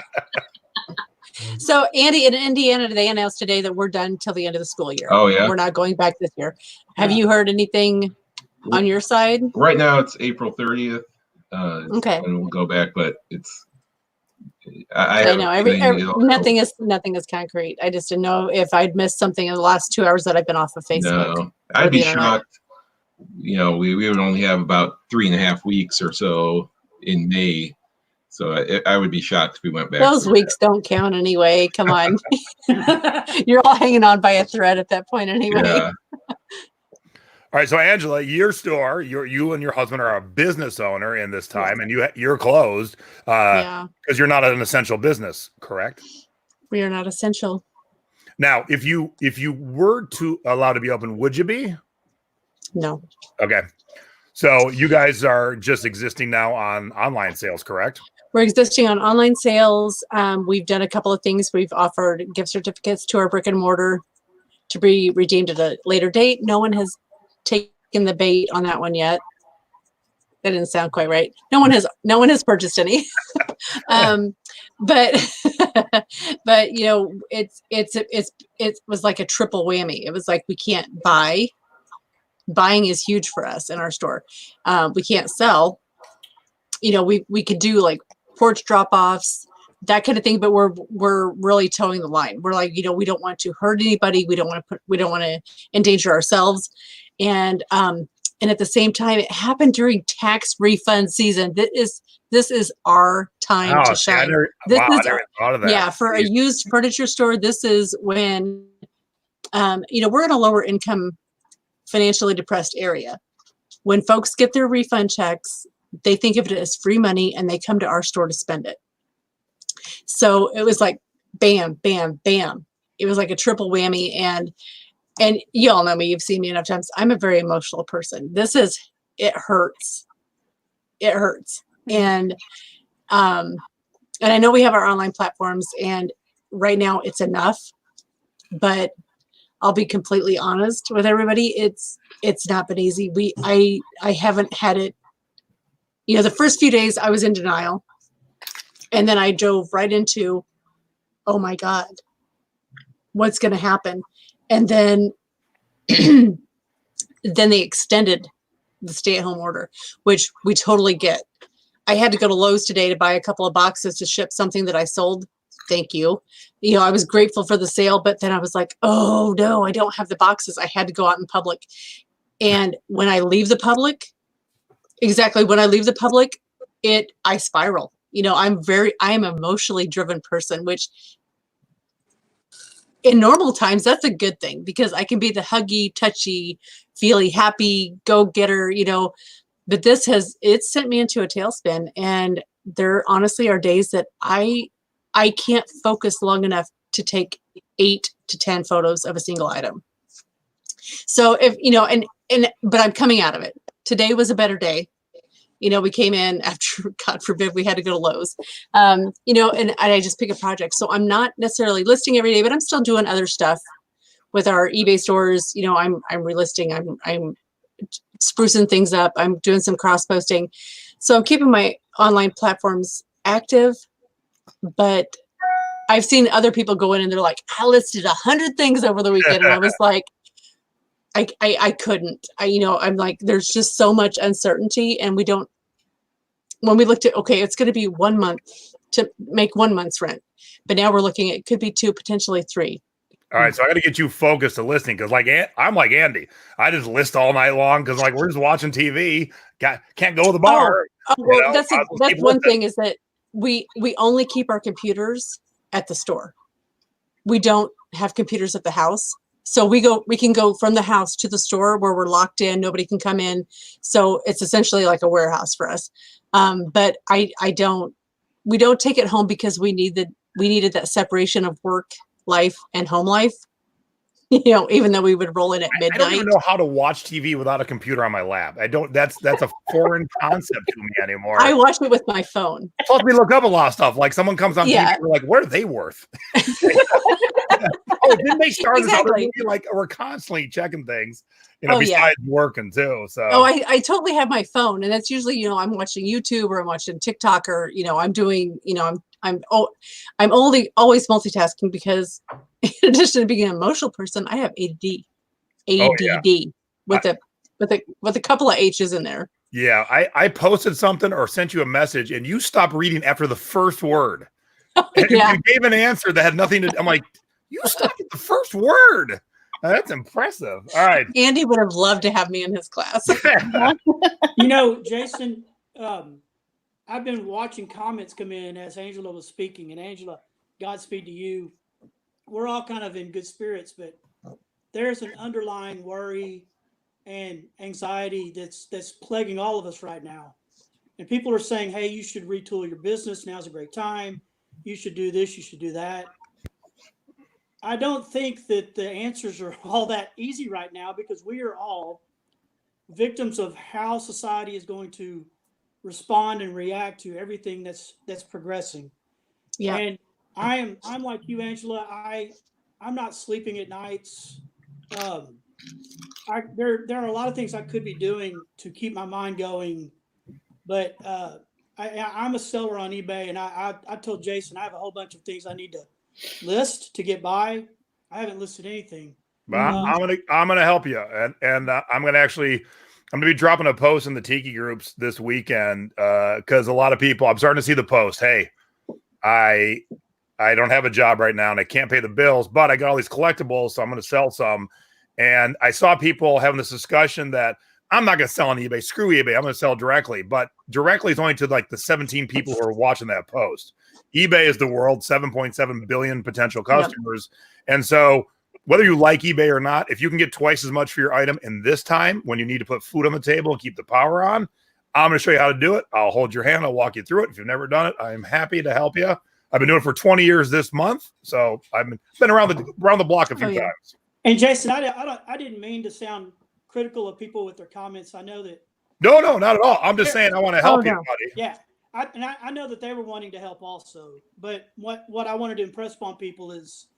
So Andy, in Indiana, they announced today that we're done till the end of the school year. Oh yeah, we're not going back this year. Have you heard anything on your side? Right now it's April 30th. Okay, and we'll go back, but it's. I know nothing is concrete. I just didn't know if I'd missed something in the last 2 hours that I've been off of Facebook. No, I'd be shocked. We would only have about 3.5 weeks or so in May. So I would be shocked if we went back. Those weeks don't count anyway. Come on. You're all hanging on by a thread at that point anyway. Yeah. All right, so Angela, your store, you and your husband are a business owner in this time, and you're closed because you're not an essential business, correct? We are not essential. Now, if you were to allow to be open, would you be? No. Okay, so you guys are just existing now on online sales, correct? We're existing on online sales. We've done a couple of things. We've offered gift certificates to our brick and mortar to be redeemed at a later date. No one has taken the bait on that one yet. That didn't sound quite right. No one has purchased any. But it was like a triple whammy. It was like, we can't buy. Buying is huge for us in our store. We can't sell. We could do like porch drop-offs, that kind of thing, but we're really towing the line. We're like, we don't want to hurt anybody. We don't want to endanger ourselves. And at the same time, it happened during tax refund season. This is our time to shine. I never thought of that. For a used furniture store, this is when we're in a lower income, financially depressed area. When folks get their refund checks, they think of it as free money and they come to our store to spend it. So it was like bam, bam, bam. It was like a triple whammy. And you all know me, you've seen me enough times. I'm a very emotional person. It hurts. It hurts. And I know we have our online platforms, and right now it's enough, but I'll be completely honest with everybody. It's not been easy. I haven't had it. The first few days I was in denial, and then I drove right into, oh my God, what's going to happen? And then they extended the stay-at-home order, which we totally get. I had to go to Lowe's today to buy a couple of boxes to ship something that I sold. Thank you. I was grateful for the sale, but then I was like, oh no, I don't have the boxes. I had to go out in public. And when I leave the public, I spiral. I am an emotionally driven person, which in normal times, that's a good thing, because I can be the huggy, touchy, feely, happy, go-getter, but it's sent me into a tailspin. And there honestly are days that I can't focus long enough to take 8 to 10 photos of a single item. So but I'm coming out of it. Today was a better day. we came in after, God forbid, we had to go to Lowe's, and I just pick a project. So I'm not necessarily listing every day, but I'm still doing other stuff with our eBay stores. I'm relisting, I'm sprucing things up. I'm doing some cross posting. So I'm keeping my online platforms active, but I've seen other people go in and they're like, I listed 100 things over the weekend. And I was like, I couldn't, I'm like, there's just so much uncertainty. And when we looked at, okay, it's going to be 1 month to make 1 month's rent, but now we're looking at, it could be 2, potentially 3. All right, so I got to get you focused to listening because, I'm like Andy. I just list all night long because, we're just watching TV. Can't go to the bar. Well, that's one thing is that we only keep our computers at the store. We don't have computers at the house, so we can go from the house to the store where we're locked in. Nobody can come in, so it's essentially like a warehouse for us. But we don't take it home because we needed that separation of work life and home life, even though we would roll in at midnight. I don't even know how to watch TV without a computer on my lap. That's a foreign concept to me anymore. I watch it with my phone. Plus, we look up a lot of stuff. Like someone comes on TV, we're like, what are they worth? Oh, didn't they start this other movie? Like, we're constantly checking things, besides working too. So I totally have my phone, and that's usually, I'm watching YouTube or I'm watching TikTok or, I'm doing, I'm always multitasking because in addition to being an emotional person, I have ADD with a couple of H's in there. Yeah. I posted something or sent you a message and you stopped reading after the first word. And you gave an answer that had nothing to, I'm like, you stopped at the first word. That's impressive. All right. Andy would have loved to have me in his class. Jason, I've been watching comments come in as Angela was speaking, and Angela, Godspeed to you. We're all kind of in good spirits, but there's an underlying worry and anxiety that's plaguing all of us right now. And people are saying, hey, you should retool your business. Now's a great time. You should do this. You should do that. I don't think that the answers are all that easy right now because we are all victims of how society is going to respond and react to everything that's progressing. Yeah. And I'm like you, Angela. I'm not sleeping at nights. There are a lot of things I could be doing to keep my mind going, but I'm a seller on eBay, and I told Jason I have a whole bunch of things I need to list to get by. I haven't listed anything. But I'm gonna help you, and I'm gonna be dropping a post in the Tiki groups this weekend because a lot of people, I'm starting to see the post. Hey, I don't have a job right now and I can't pay the bills, but I got all these collectibles, so I'm going to sell some. And I saw people having this discussion that I'm not going to sell on eBay. Screw eBay. I'm going to sell directly, but directly is only to like the 17 people who are watching that post. eBay is the world's 7.7 billion potential customers. Yep. And so whether you like eBay or not, if you can get twice as much for your item in this time when you need to put food on the table and keep the power on, I'm going to show you how to do it. I'll hold your hand. I'll walk you through it. If you've never done it, I'm happy to help you. I've been doing it for 20 years this month, so I've been around the block a few times. And Jason, I didn't mean to sound critical of people with their comments. I know that. No, not at all. I'm just saying I want to help you, buddy. Yeah, I know that they were wanting to help also. But what I wanted to impress upon people is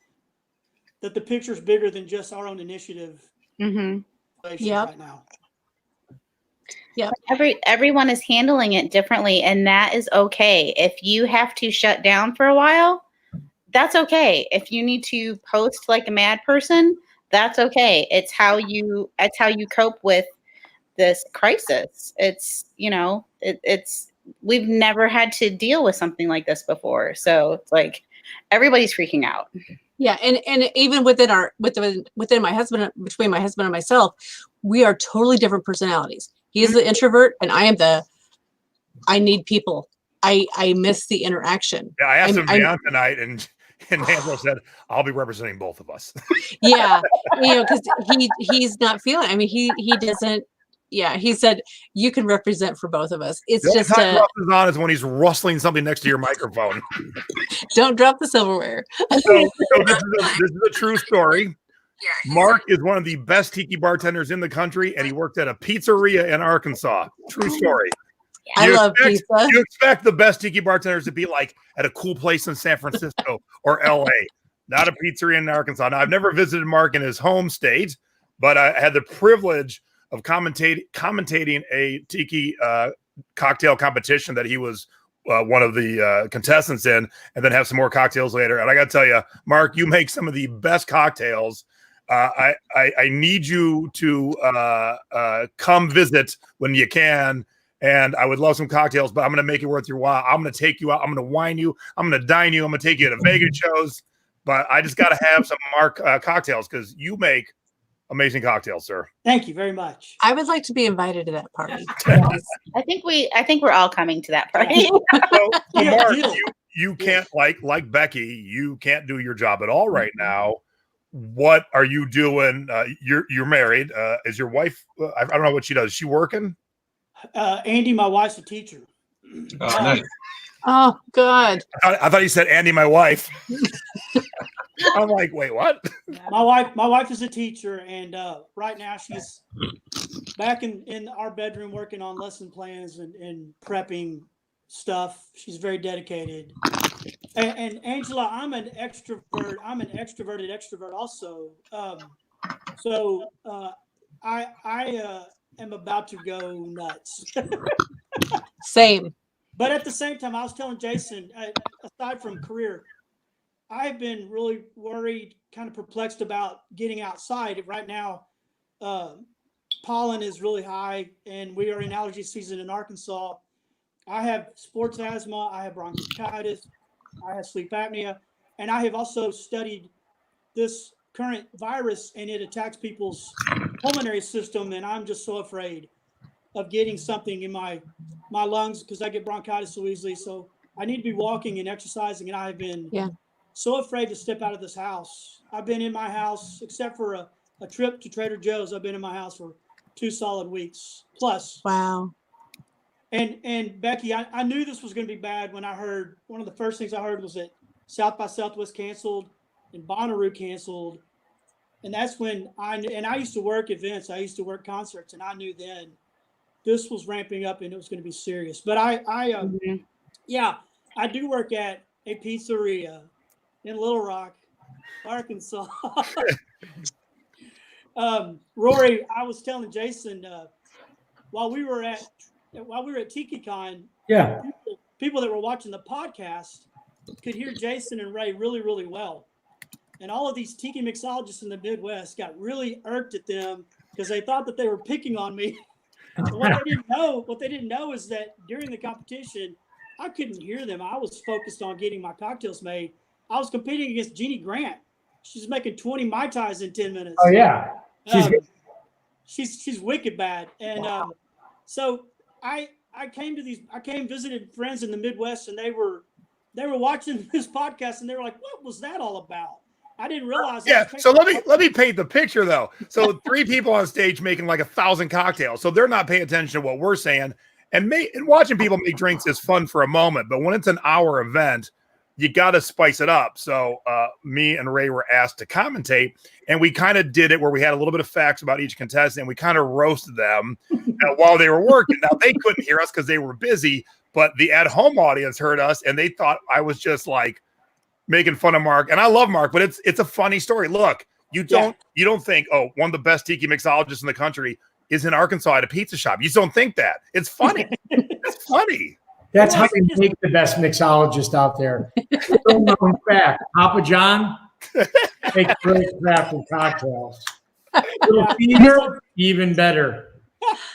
that the picture's bigger than just our own initiative. Right now. Yeah. Everyone is handling it differently, and that is okay. If you have to shut down for a while, that's okay. If you need to post like a mad person, that's okay. It's how you cope with this crisis. It's, it's we've never had to deal with something like this before. So it's like everybody's freaking out. Yeah, and even within my husband, between my husband and myself, we are totally different personalities. He is the introvert, and I am I need people. I miss the interaction. Yeah, I asked him down tonight, and Angela said, "I'll be representing both of us." Yeah, because he's not feeling. I mean, he doesn't. Yeah, he said you can represent for both of us. It's the just only time Russ is on is when he's rustling something next to your microphone. Don't drop the silverware. So this is a true story. Mark is one of the best tiki bartenders in the country, and he worked at a pizzeria in Arkansas. True story. I love pizza. You expect the best tiki bartenders to be like at a cool place in San Francisco or LA, not a pizzeria in Arkansas. Now, I've never visited Mark in his home state, but I had the privilege of commentating a tiki cocktail competition that he was one of the contestants in, and then have some more cocktails later. And I got to tell you, Mark, you make some of the best cocktails. I need you to come visit when you can. And I would love some cocktails, but I'm going to make it worth your while. I'm going to take you out. I'm going to wine you. I'm going to dine you. I'm going to take you to Vegas shows. But I just got to have some Mark cocktails because you make amazing cocktails, sir. Thank you very much. I would like to be invited to that party. I think we're all coming to that party. So Yeah, Mark, deal. you can't like Becky. You can't do your job at all right now. What are you doing? You're married. Is your wife? I don't know what she does. Is she working? Andy, my wife's a teacher. Nice. Oh, good. I thought you said Andy, my wife. I'm like, wait, what? My wife is a teacher, and right now she's back in our bedroom working on lesson plans and prepping stuff. She's very dedicated. And Angela, I'm an extrovert. I'm an extroverted extrovert also. So I am about to go nuts. Same. But at the same time, I was telling Jason, aside from career, I've been really worried, kind of perplexed about getting outside. Right now, pollen is really high, and we are in allergy season in Arkansas. I have sports asthma, I have bronchitis, I have sleep apnea, and I have also studied this current virus, and it attacks people's pulmonary system, and I'm just so afraid of getting something in my lungs because I get bronchitis so easily. So I need to be walking and exercising, and I have been so afraid to step out of this house. I've been in my house, except for a trip to Trader Joe's, I've been in my house for 2 solid weeks plus. Wow. And Becky, I knew this was going to be bad when I heard, one of the first things I heard was that South by Southwest canceled and Bonnaroo canceled. And that's when I used to work events. I used to work concerts, and I knew then this was ramping up and it was going to be serious. But I do work at a pizzeria in Little Rock, Arkansas. Rory, I was telling Jason while we were at TikiCon, people that were watching the podcast could hear Jason and Ray really, really well. And all of these tiki mixologists in the Midwest got really irked at them because they thought that they were picking on me. What they didn't know is that during the competition, I couldn't hear them. I was focused on getting my cocktails made. I was competing against Jeannie Grant. She's making 20 Mai Tais in 10 minutes. Oh yeah, she's wicked bad. And so I visited friends in the Midwest, and they were watching this podcast, and they were like, "What was that all about?" I didn't realize. Yeah. So let me paint the picture though. So 3 people on stage making like 1,000 cocktails. So they're not paying attention to what we're saying. And watching people make drinks is fun for a moment, but when it's an hour event, you got to spice it up. So me and Ray were asked to commentate, and we kind of did it where we had a little bit of facts about each contestant, and we kind of roasted them while they were working. Now they couldn't hear us because they were busy, but the at-home audience heard us, and they thought I was just like making fun of Mark. And I love Mark, but it's a funny story. Look, you don't think, oh, one of the best tiki mixologists in the country is in Arkansas at a pizza shop. You just don't think that. It's funny. It's funny. That's how you make the best mixologist out there. Little known fact, Papa John makes great crafted cocktails. Little Caesar, even better.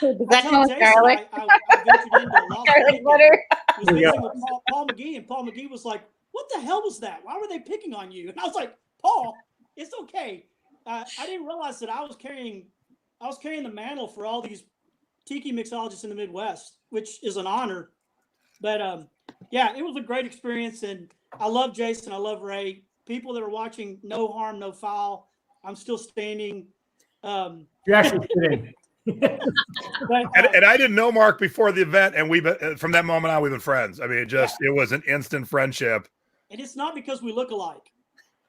Does that count with garlic? I ventured into Las Garlic Vegas. butter. I was visiting with Paul McGee, and Paul McGee was like, "What the hell was that? Why were they picking on you?" And I was like, "Paul, it's okay." I didn't realize that I was carrying the mantle for all these tiki mixologists in the Midwest, which is an honor. But it was a great experience, and I love Jason. I love Ray. People that are watching, no harm, no foul. I'm still standing. You're actually kidding. And I didn't know Mark before the event, and we've been, from that moment on, we've been friends. I mean, it was an instant friendship. And it's not because we look alike.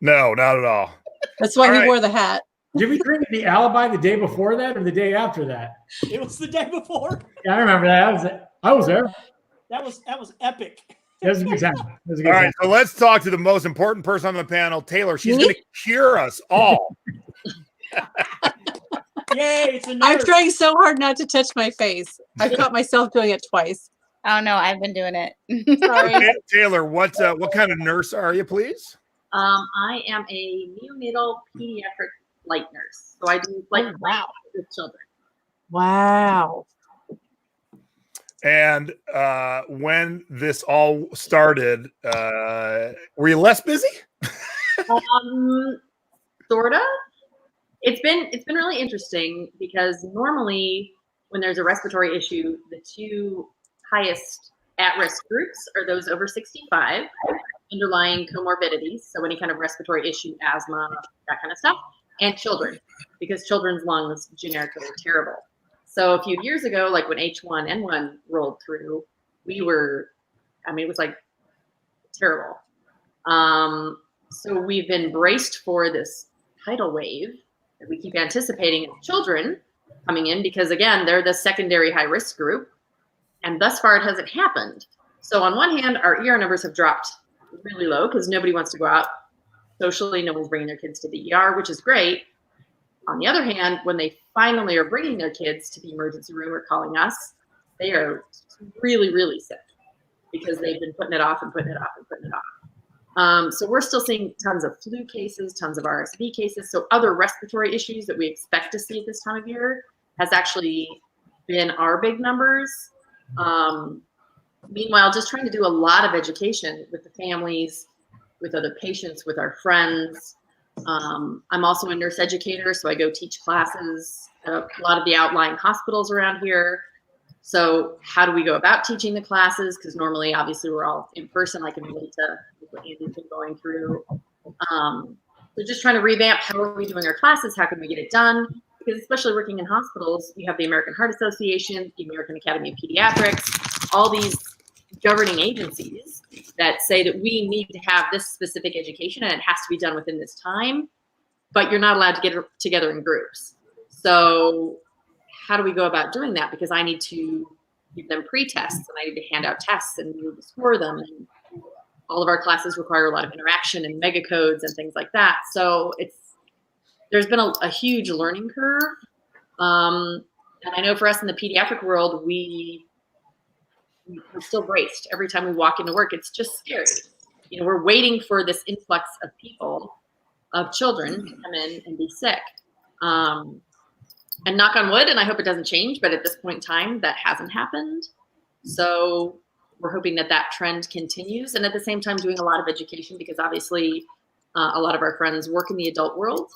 No, not at all. That's why All he right. wore the hat. Did we drink the Alibi the day before that or the day after that? It was the day before. Yeah, I remember that. I was there. That was epic. That was a good time. That was a good All time. right, so let's talk to the most important person on the panel, Taylor. She's Me? going to cure us all. Yay, it's a I'm nurse. trying so hard not to touch my face. I caught myself doing it twice. Oh no, I've been doing it. Sorry. Taylor, what kind of nurse are you, please? I am a neonatal pediatric flight nurse. So I do flight wow. with children. Wow. And when this all started, were you less busy? Sort of. It's been really interesting because normally when there's a respiratory issue, the two highest at-risk groups are those over 65, underlying comorbidities, so any kind of respiratory issue, asthma, that kind of stuff, and children, because children's lungs generically are terrible. So a few years ago, like when H1N1 rolled through, it was like terrible. So we've been braced for this tidal wave that we keep anticipating in children coming in because, again, they're the secondary high-risk group, and thus far it hasn't happened. So on one hand, our ER numbers have dropped really low because nobody wants to go out socially. No one's bringing their kids to the ER, which is great. On the other hand, when they finally are bringing their kids to the emergency room or calling us, they are really, really sick because they've been putting it off and putting it off and putting it off. So we're still seeing tons of flu cases, tons of RSV cases. So other respiratory issues that we expect to see at this time of year has actually been our big numbers. Meanwhile, just trying to do a lot of education with the families, with other patients, with our friends. I'm also a nurse educator, so I go teach classes at a lot of the outlying hospitals around here. So how do we go about teaching the classes? Because normally, obviously, we're all in person. I can relate to what Andy's been going through. So just trying to revamp how are we doing our classes? How can we get it done? Because especially working in hospitals, you have the American Heart Association, the American Academy of Pediatrics, all these governing agencies that say that we need to have this specific education and it has to be done within this time, but you're not allowed to get together in groups. So how do we go about doing that? Because I need to give them pre-tests and I need to hand out tests and we need to score them. And all of our classes require a lot of interaction and mega codes and things like that. So there's been a huge learning curve. And I know for us in the pediatric world, we're still braced every time we walk into work. It's just scary. You know, we're waiting for this influx of people, of children to come in and be sick. And knock on wood, and I hope it doesn't change, but at this point in time, that hasn't happened. So we're hoping that that trend continues. And at the same time, doing a lot of education because obviously a lot of our friends work in the adult world.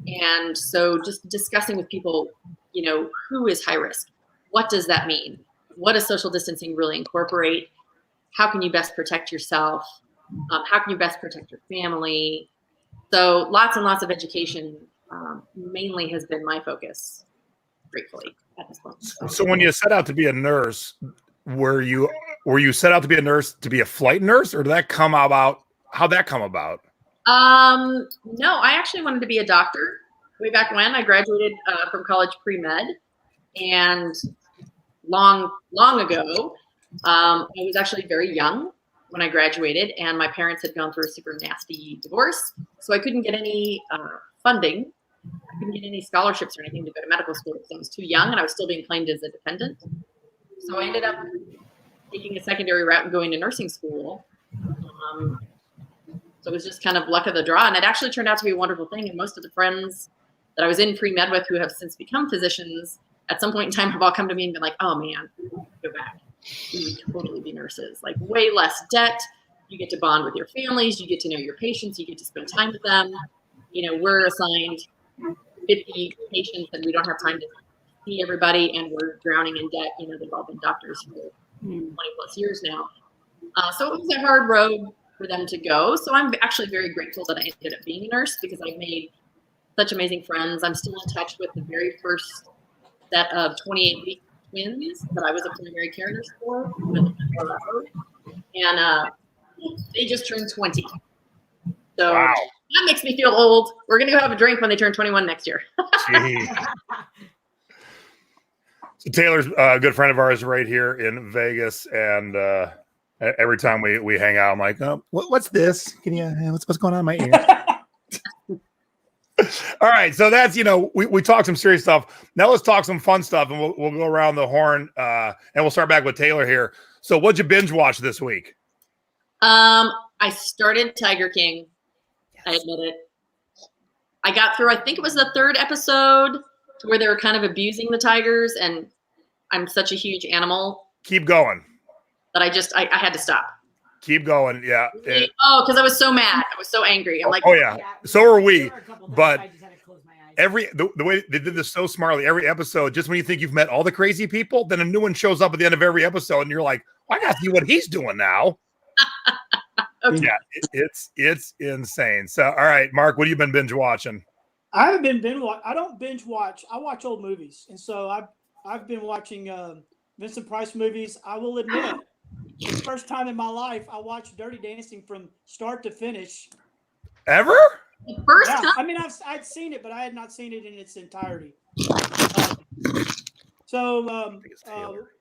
And so just discussing with people, you know, who is high risk? What does that mean? What does social distancing really incorporate? How can you best protect yourself? How can you best protect your family? So lots and lots of education mainly has been my focus, gratefully, at this point. So when you set out to be a nurse, were you set out to be a nurse to be a flight nurse, or did that come about? How'd that come about? No, I actually wanted to be a doctor way back when. I graduated from college pre-med, and long ago, I was actually very young when I graduated, and my parents had gone through a super nasty divorce, so I couldn't get any funding. I couldn't get any scholarships or anything to go to medical school because I was too young and I was still being claimed as a dependent. So I ended up taking a secondary route and going to nursing school. So it was just kind of luck of the draw. And it actually turned out to be a wonderful thing. And most of the friends that I was in pre-med with who have since become physicians at some point in time have all come to me and been like, oh man, go back. We would totally be nurses. Like way less debt. You get to bond with your families. You get to know your patients. You get to spend time with them. You know, we're assigned 50 patients and we don't have time to see everybody and we're drowning in debt. You know, they've all been doctors for 20 plus years now. So it was a hard road for them to go. So I'm actually very grateful that I ended up being a nurse because I've made such amazing friends. I'm still in touch with the very first set of 28-week twins that I was a primary care nurse for. And they just turned 20. So Wow. that makes me feel old. We're going to go have a drink when they turn 21 next year. So Taylor's a good friend of ours right here in Vegas, and every time we hang out, I'm like, oh, what's this? Can you what's going on in my ear? All right, so that's we talked some serious stuff. Now let's talk some fun stuff, and we'll go around the horn, and we'll start back with Taylor here. So, what'd you binge watch this week? I started Tiger King. I admit it. I got through, I think it was the 3rd episode where they were kind of abusing the tigers, and I'm such a huge animal Keep going. that I had to stop. Keep going. Yeah. Because I was so mad. I was so angry. I'm like, Oh yeah. So are we. But the way they did this so smartly, every episode, just when you think you've met all the crazy people, then a new one shows up at the end of every episode, and you're like, well, I got to see what he's doing now. Okay. Yeah, it's insane. So, all right, Mark, what have you been binge watching? I haven't been binge watch. I don't binge watch. I watch old movies, and so I've been watching Vincent Price movies. I will admit, the first time in my life I watched Dirty Dancing from start to finish. Ever? The first Yeah, time. I mean I'd seen it, but I had not seen it in its entirety.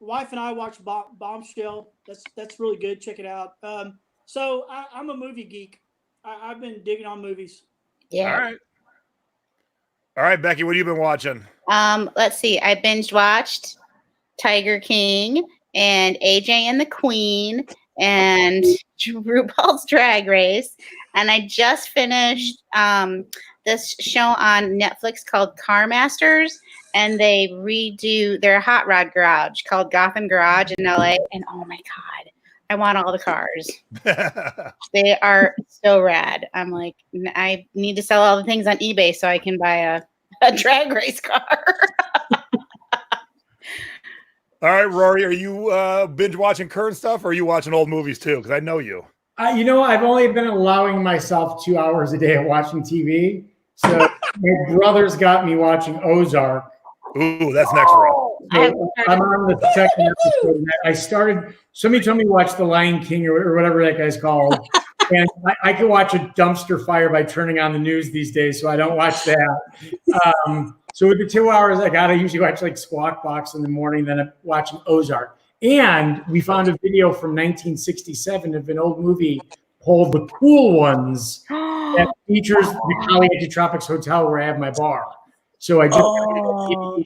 Wife and I watched Bombshell. That's really good. Check it out. So I'm a movie geek. I've been digging on movies. Yeah. All right, Becky, what have you been watching? Let's see. I binge watched Tiger King and AJ and the Queen and RuPaul's Drag Race, and I just finished this show on Netflix called Car Masters, and they redo their hot rod garage called Gotham Garage in LA, and oh my god, I want all the cars. They are so rad. I'm like, I need to sell all the things on eBay so I can buy a drag race car. All right, Rory, are you binge watching current stuff, or are you watching old movies too? Because I know you. I've only been allowing myself 2 hours a day of watching TV. So my brother's got me watching Ozark. Ooh, that's next row. So I'm on the second episode. Somebody told me to watch The Lion King or whatever that guy's called. And I can watch a dumpster fire by turning on the news these days, so I don't watch that. So with the 2 hours, I usually watch like Squawk Box in the morning, then I'm watching Ozark. And we found a video from 1967 of an old movie called The Cool Ones that features the Caliente Tropics Hotel where I have my bar. So I just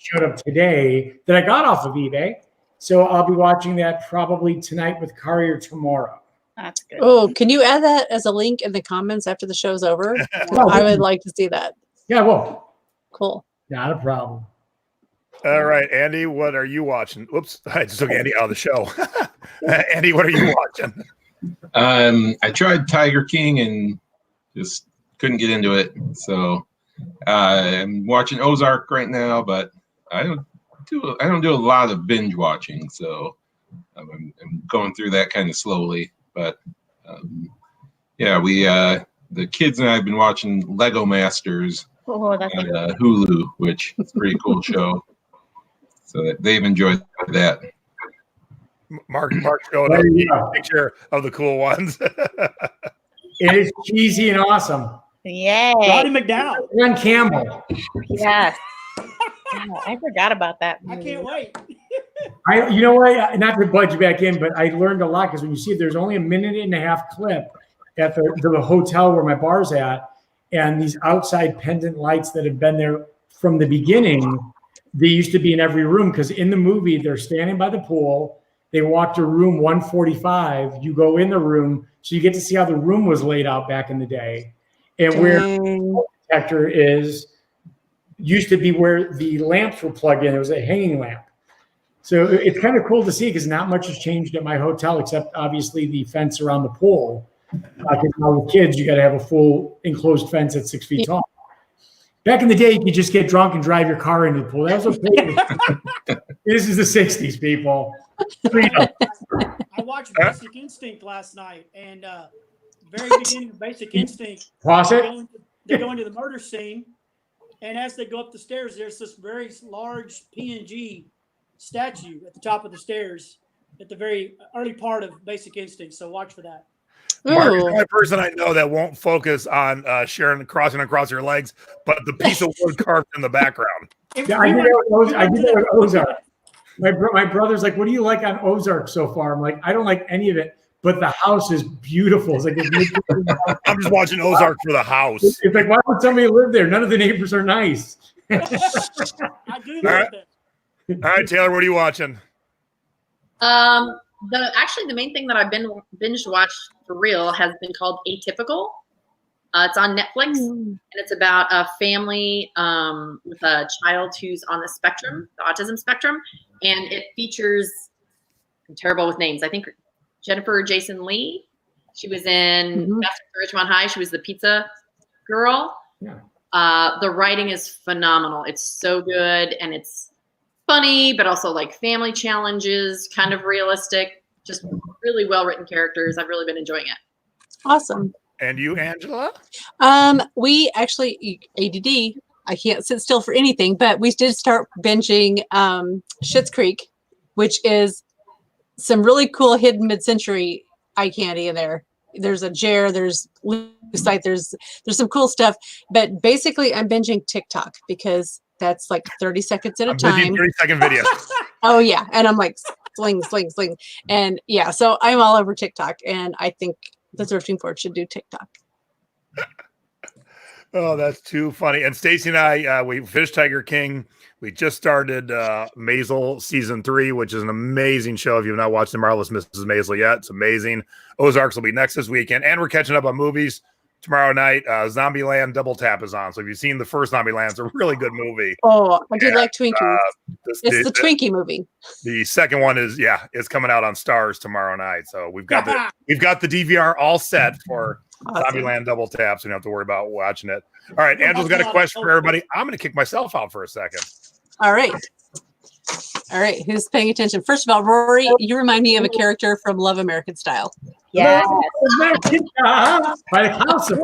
showed up today that I got off of eBay. So I'll be watching that probably tonight with Kari or tomorrow. That's good. Oh, can you add that as a link in the comments after the show's over? I would like to see that. Yeah, well, Cool. not a problem. All right, Andy, what are you watching? Whoops, I just took Andy out of the show. Andy, what are you watching? I tried Tiger King and just couldn't get into it. So I'm watching Ozark right now, but I don't do a lot of binge watching. So I'm going through that kind of slowly. But yeah, the kids and I have been watching Lego Masters Oh, that's on Hulu, which is a pretty cool show. So they've enjoyed that. Mark showed up a picture of the cool ones. It is cheesy and awesome. Yay. Roddy McDowell. Ron Campbell. Yes. Wow, I forgot about that. I can't wait. You know what? Not to budge you back in, but I learned a lot because when you see it, there's only a 1.5-minute clip at the hotel where my bar's at, and these outside pendant lights that have been there from the beginning. They used to be in every room because in the movie they're standing by the pool. They walk to room 145. You go in the room, so you get to see how the room was laid out back in the day, and where the detector is used to be where the lamps were plugged in. It was a hanging lamp. So it's kind of cool to see because not much has changed at my hotel except obviously the fence around the pool. Because now with kids, you got to have a full enclosed fence at 6 feet tall. Back in the day, you could just get drunk and drive your car into the pool. That was okay. This is the 60s, people. Freedom. I watched Basic Instinct last night, and very beginning of Basic Instinct, Pause it. they go into the murder scene, and as they go up the stairs, there's this very large PNG statue at the top of the stairs at the very early part of Basic Instinct. So watch for that. Mark is the only person I know that won't focus on Sharon crossing across her legs, but the piece of wood carved in the background. Yeah, I did that with Ozark. My brother's like, what do you like on Ozark so far? I'm like, I don't like any of it, but the house is beautiful. It's like I'm just watching Ozark for the house. It's like, why would somebody live there? None of the neighbors are nice. I do love that. All right, Taylor, what are you watching? The main thing that I've been binge watched for real has been called Atypical. It's on Netflix, and it's about a family with a child who's on the spectrum, the autism spectrum, and it features, I'm terrible with names, I think Jennifer Jason Leigh. She was in Best of Ridgemont High. She was the pizza girl. Yeah. The writing is phenomenal. It's so good, and it's funny, but also like family challenges, kind of realistic, just really well-written characters. I've really been enjoying it. Awesome. And you, Angela? We actually, ADD, I can't sit still for anything, but we did start binging Schitt's Creek, which is some really cool hidden mid-century eye candy in there. There's a Jer, there's Lucite, there's some cool stuff, but basically I'm binging TikTok because that's like 30 seconds at a time. 30-second videos. Oh yeah, and I'm like sling, and yeah, so I'm all over TikTok, and I think the Thrifting Forge should do TikTok. Oh, that's too funny. And Stacy and I, we finished Tiger King. We just started Maisel season 3, which is an amazing show. If you've not watched The Marvelous Mrs. Maisel yet, it's amazing. Ozarks will be next this weekend, and we're catching up on movies tomorrow night. Zombieland Double Tap is on. So if you've seen the first Zombieland, it's a really good movie. Oh, I did like Twinkies. It's the Twinkie movie. The second one is it's coming out on Stars tomorrow night. So we've got the DVR all set for Zombieland Double Tap, so you don't have to worry about watching it. All right, Angela's got a question for everybody. I'm going to kick myself out for a second. All right. Who's paying attention? First of all, Rory, you remind me of a character from Love American Style. Yeah. By the council.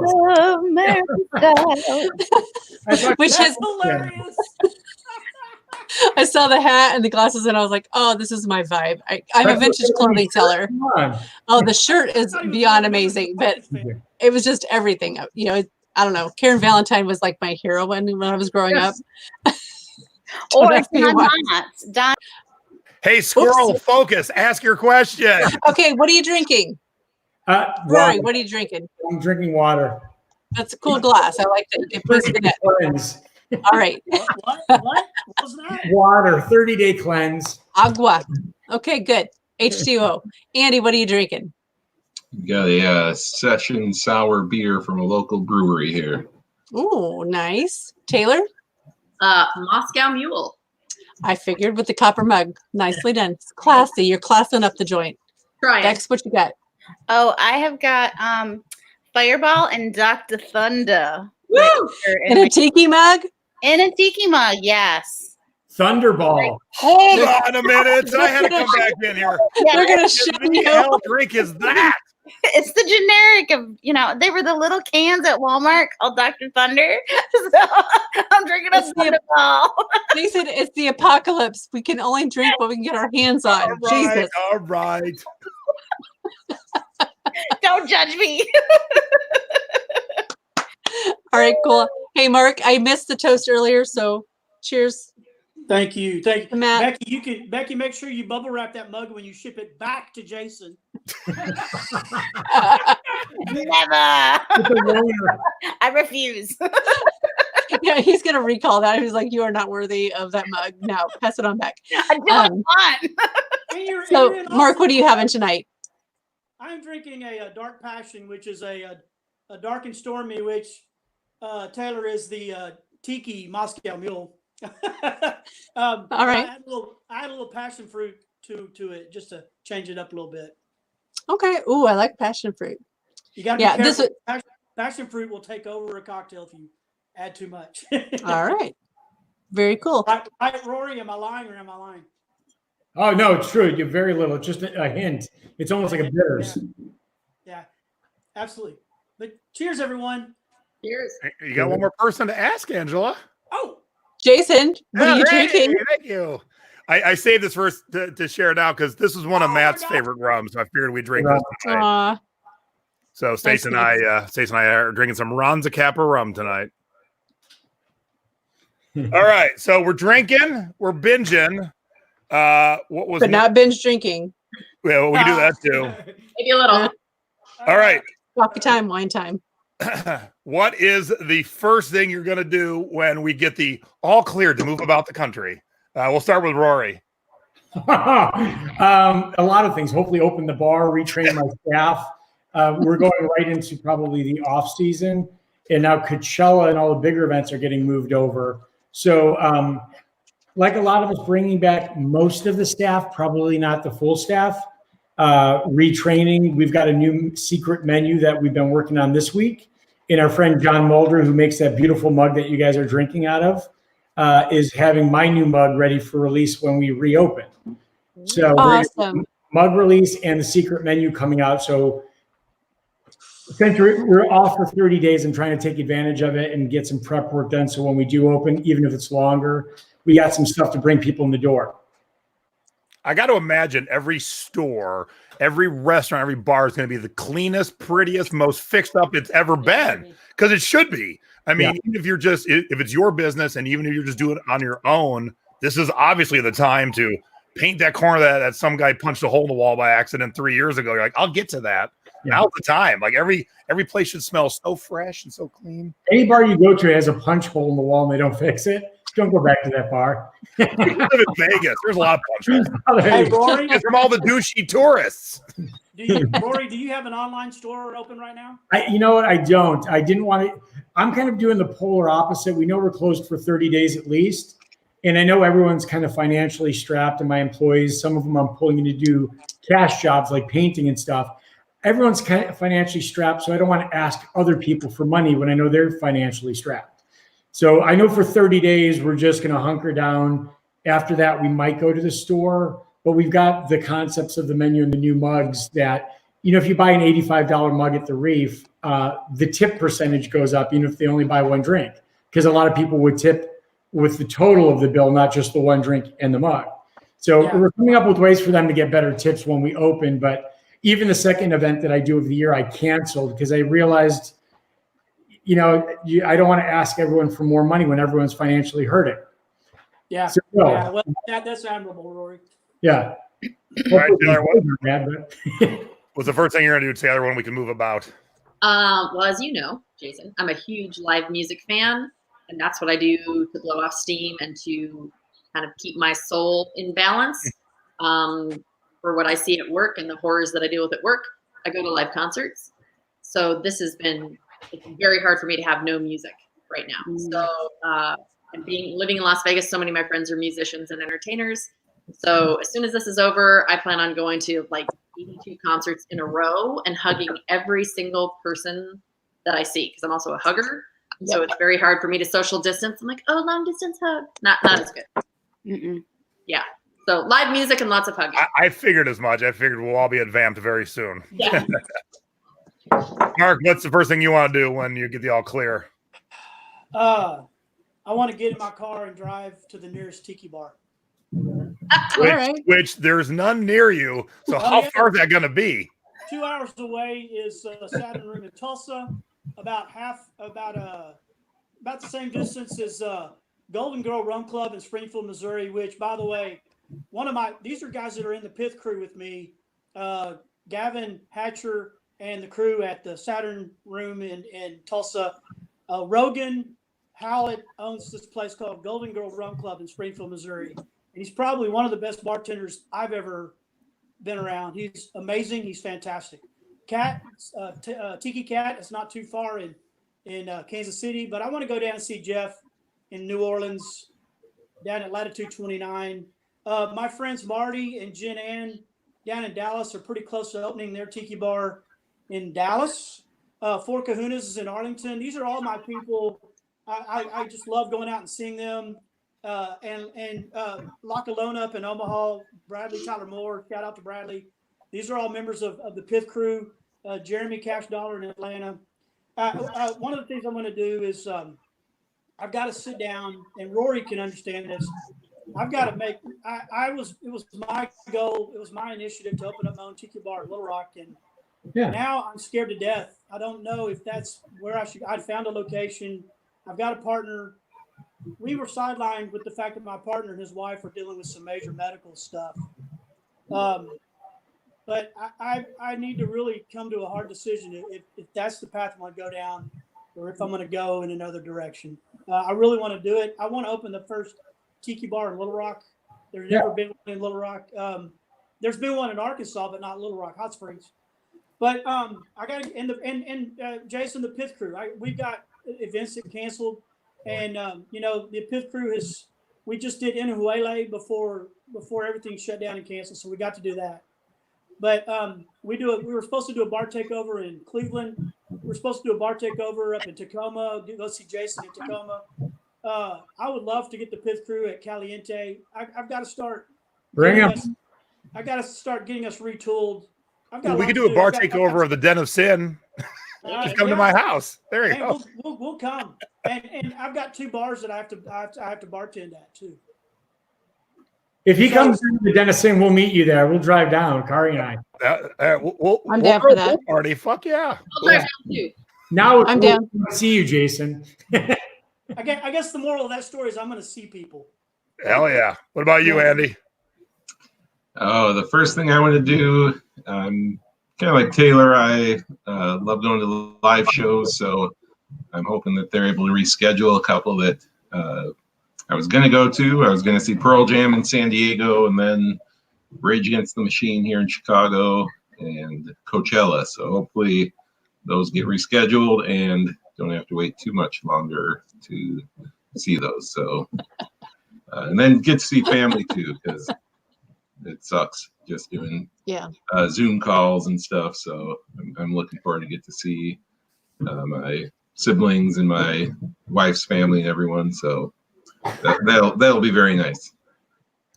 Which is Hilarious. I saw the hat and the glasses and I was like, oh, this is my vibe. I'm a vintage clothing seller. Oh, the shirt is beyond amazing, but it was just everything. You know, I don't know. Karen Valentine was like my hero when I was growing up. Or Don Knotts. Don. Hey, squirrel, focus. Ask your question. Okay, what are you drinking? Rory, what are you drinking? I'm drinking water. That's a cool glass. I like that. You can put it in it. Cleanse. All right. What was that? Water, 30-day cleanse. Agua. Okay, good. H2O. Andy, what are you drinking? Got a session sour beer from a local brewery here. Ooh, nice. Taylor? Moscow Mule. I figured with the copper mug. Nicely done. It's classy. You're classing up the joint. Try it. Dex, what you got? Oh, I have got Fireball and Dr. Thunder. Woo! In a tiki mug? In a tiki mug, yes. Thunderball. Hold on a minute. I had to come back in here. Yeah, They're going to show What the you. hell drink is that? it's the generic of, they were the little cans at Walmart called Dr. Thunder. So I'm drinking a It's the- Thunderball. They said it's the apocalypse. We can only drink what we can get our hands on. Jesus. All right. Don't judge me. All right, cool. Hey, Mark, I missed the toast earlier, so cheers. Thank you. Matt. Becky, make sure you bubble wrap that mug when you ship it back to Jason. Never. I refuse. Yeah, he's going to recall that. He's like, you are not worthy of that mug. No, pass it on back. I don't want. So, Mark, what are you having tonight? I'm drinking a dark passion, which is a dark and stormy, which Taylor is the tiki Moscow Mule. All right. I had a little passion fruit to it just to change it up a little bit. Okay. Ooh, I like passion fruit. You got to be careful. Passion fruit will take over a cocktail if you add too much. All right. Very cool. Right, Rory, am I lying or am I lying? Oh, no, it's true. You're very little. Just a hint. It's almost like a bitters. Yeah, absolutely. But cheers, everyone. Cheers. You got one more person to ask, Angela. Oh, Jason, what are you Hey, drinking? Thank you. I saved this first to share now because this is one of Matt's favorite rums. So I figured we'd drink this tonight. Aw, So Stace and I are drinking some Ronza Kappa rum tonight. All right, so we're drinking, we're binging What was But not binge drinking. Well, we can do that too. Maybe a little. All right. Coffee time, wine time. What is the first thing you're going to do when we get the all clear to move about the country? We'll start with Rory. A lot of things. Hopefully open the bar, retrain my staff. We're going right into probably the off season, and now Coachella and all the bigger events are getting moved over. So like a lot of us, bringing back most of the staff, probably not the full staff, retraining. We've got a new secret menu that we've been working on this week. And our friend John Mulder, who makes that beautiful mug that you guys are drinking out of, is having my new mug ready for release when we reopen. So Awesome. Mug release and the secret menu coming out. So essentially we're off for 30 days and trying to take advantage of it and get some prep work done. So when we do open, even if it's longer, we got some stuff to bring people in the door. I got to imagine every store, every restaurant, every bar is going to be the cleanest, prettiest, most fixed up it's ever been, because it should be. I mean, even if if it's your business and even if you're just doing it on your own, this is obviously the time to paint that corner that some guy punched a hole in the wall by accident 3 years ago. You're like, I'll get to that. Yeah. Now's the time. Like every place should smell so fresh and so clean. Any bar you go to has a punch hole in the wall and they don't fix it. Don't go back to that bar. We live in Vegas. There's a lot of punch holes. Hey, Rory, From all the douchey tourists. Rory, do you have an online store open right now? You know what? I don't. I didn't want to. I'm kind of doing the polar opposite. We know we're closed for 30 days at least. And I know everyone's kind of financially strapped, and my employees, some of them I'm pulling in to do cash jobs like painting and stuff. Everyone's kind of financially strapped, so I don't want to ask other people for money when I know they're financially strapped. So I know for 30 days, we're just going to hunker down. After that, we might go to the store, but we've got the concepts of the menu and the new mugs that, you know, if you buy an $85 mug at the Reef, the tip percentage goes up, even if they only buy one drink, because a lot of people would tip with the total of the bill, not just the one drink and the mug. So we're coming up with ways for them to get better tips when we open. But even the second event that I do of the year, I canceled because I realized, you know, I don't want to ask everyone for more money when everyone's financially hurting. Yeah. So, Well, that's admirable, Rory. Yeah. All right, Taylor, But what's the first thing you're going to do, Taylor, when we can move about? Well, as you know, Jason, I'm a huge live music fan, and that's what I do to blow off steam and to kind of keep my soul in balance. For what I see at work and the horrors that I deal with at work, I go to live concerts. So this has been, it's very hard for me to have no music right now. So and living in Las Vegas, so many of my friends are musicians and entertainers. So as soon as this is over, I plan on going to like 82 concerts in a row and hugging every single person that I see, because I'm also a hugger. So it's very hard for me to social distance. I'm like, oh, long distance hug. Not as good. Yeah. So live music and lots of hugging. I figured as much. I figured we'll all be at Vamped very soon. Yeah. Mark, what's the first thing you want to do when you get the all clear? I want to get in my car and drive to the nearest tiki bar. Which there's none near you. So how far is that going to be? 2 hours away is Saturn Room in Tulsa. About the same distance as Golden Girl Rum Club in Springfield, Missouri. Which, by the way, these are guys that are in the Pith crew with me. Gavin Hatcher and the crew at the Saturn Room in Tulsa. Rogan Howlett owns this place called Golden Girl Rum Club in Springfield, Missouri. And he's probably one of the best bartenders I've ever been around. He's amazing. He's fantastic. Tiki Cat is not too far in Kansas City, but I want to go down and see Jeff in New Orleans, down at Latitude 29. My friends Marty and Jen Ann down in Dallas are pretty close to opening their tiki bar in Dallas. Four Kahunas is in Arlington. These are all my people. I just love going out and seeing them. And La Colona up in Omaha, Bradley, Tyler Moore, shout out to Bradley. These are all members of the Pith crew. Jeremy Cash Dollar in Atlanta. One of the things I'm going to do is I've got to sit down, and Rory can understand this. I've got to make. It was my goal. It was my initiative to open up my own tiki bar at Little Rock, and now I'm scared to death. I don't know if that's where I should. I'd found a location. I've got a partner. we were sidelined with the fact that my partner and his wife were dealing with some major medical stuff. But I need to really come to a hard decision if that's the path I want to go down, or if I'm going to go in another direction. I really want to do it. I want to open the first tiki bar in Little Rock. There's never been one in Little Rock. There's been one in Arkansas, but not Little Rock Hot Springs. But I got to, and Jason, the Pith Crew. We've got events that canceled, and the Pith Crew we just did Inahuele before everything shut down and canceled, so we got to do that. But we were supposed to do a bar takeover in Cleveland. We're supposed to do a bar takeover up in Tacoma. Go see Jason in Tacoma. I would love to get the Pith Crew at Caliente. I've got to start. Bring them. I got to start getting us retooled. We could do a bar takeover of the Den of Sin. Just come to my house. There you go. We'll come. And I've got 2 bars that I have to bartend at too. If he comes to the Denison, we'll meet you there. We'll drive down, Kari and I. I'm down for that. Party, fuck yeah. I'll drive down too. Now I'm down. See you, Jason. I guess the moral of that story is I'm going to see people. Hell yeah. What about you, Andy? Oh, the first thing I want to do, kind of like Taylor, I love going to live shows, so I'm hoping that they're able to reschedule a couple that I was going to go to. I was going to see Pearl Jam in San Diego, and then Rage Against the Machine here in Chicago, and Coachella. So hopefully those get rescheduled and don't have to wait too much longer to see those. So, and then get to see family too, because it sucks just doing Zoom calls and stuff. So I'm looking forward to get to see my siblings and my wife's family and everyone. So that'll be very nice.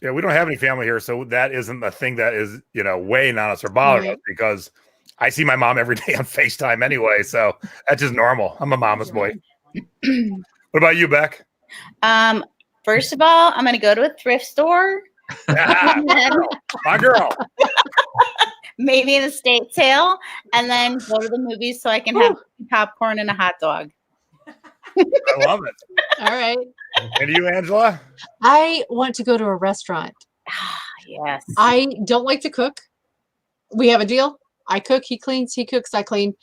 Yeah, we don't have any family here, so that isn't the thing that is, weighing on us or bothering us, because I see my mom every day on FaceTime anyway, so that's just normal. I'm a mama's boy. What about you, Beck? First of all, I'm going to go to a thrift store. My girl. Maybe an estate sale, and then go to the movies so I can have popcorn and a hot dog. I love it. All right. And you, Angela? I want to go to a restaurant. Yes. I don't like to cook. We have a deal. I cook, he cleans, he cooks, I clean.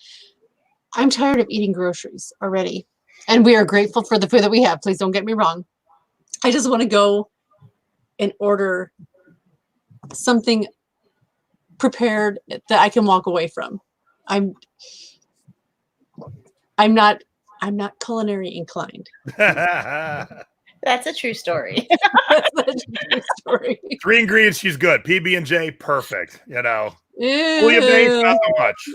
I'm tired of eating groceries already. And we are grateful for the food that we have. Please don't get me wrong. I just want to go and order something prepared that I can walk away from. I'm not culinary inclined. That's a true story. That's a true story. 3 ingredients, she's good. PB&J, perfect. Bouillabaisse, not so much.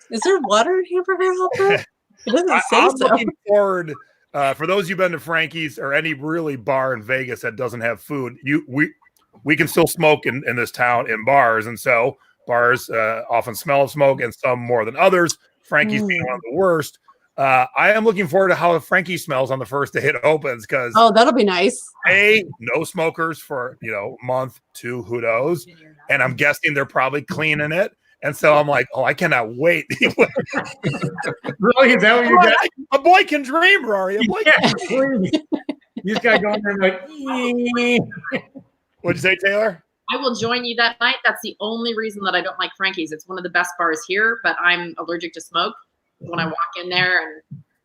Is there water in hamburger helper? It doesn't say I'm so. looking forward. For those of you who've been to Frankie's or any really bar in Vegas that doesn't have food, we can still smoke in this town in bars, and so bars often smell of smoke, and some more than others. Frankie's being one of the worst. I am looking forward to how Frankie smells on the first day it opens, because that'll be nice. No smokers for a month, 2, who knows, and I'm guessing they're probably cleaning it. And so I'm like, I cannot wait. Really? Is that what you got? A boy can dream, Rory. A boy can dream. You just got to go in there and like, What'd you say, Taylor? I will join you that night. That's the only reason that I don't like Frankie's. It's one of the best bars here, but I'm allergic to smoke when I walk in there, and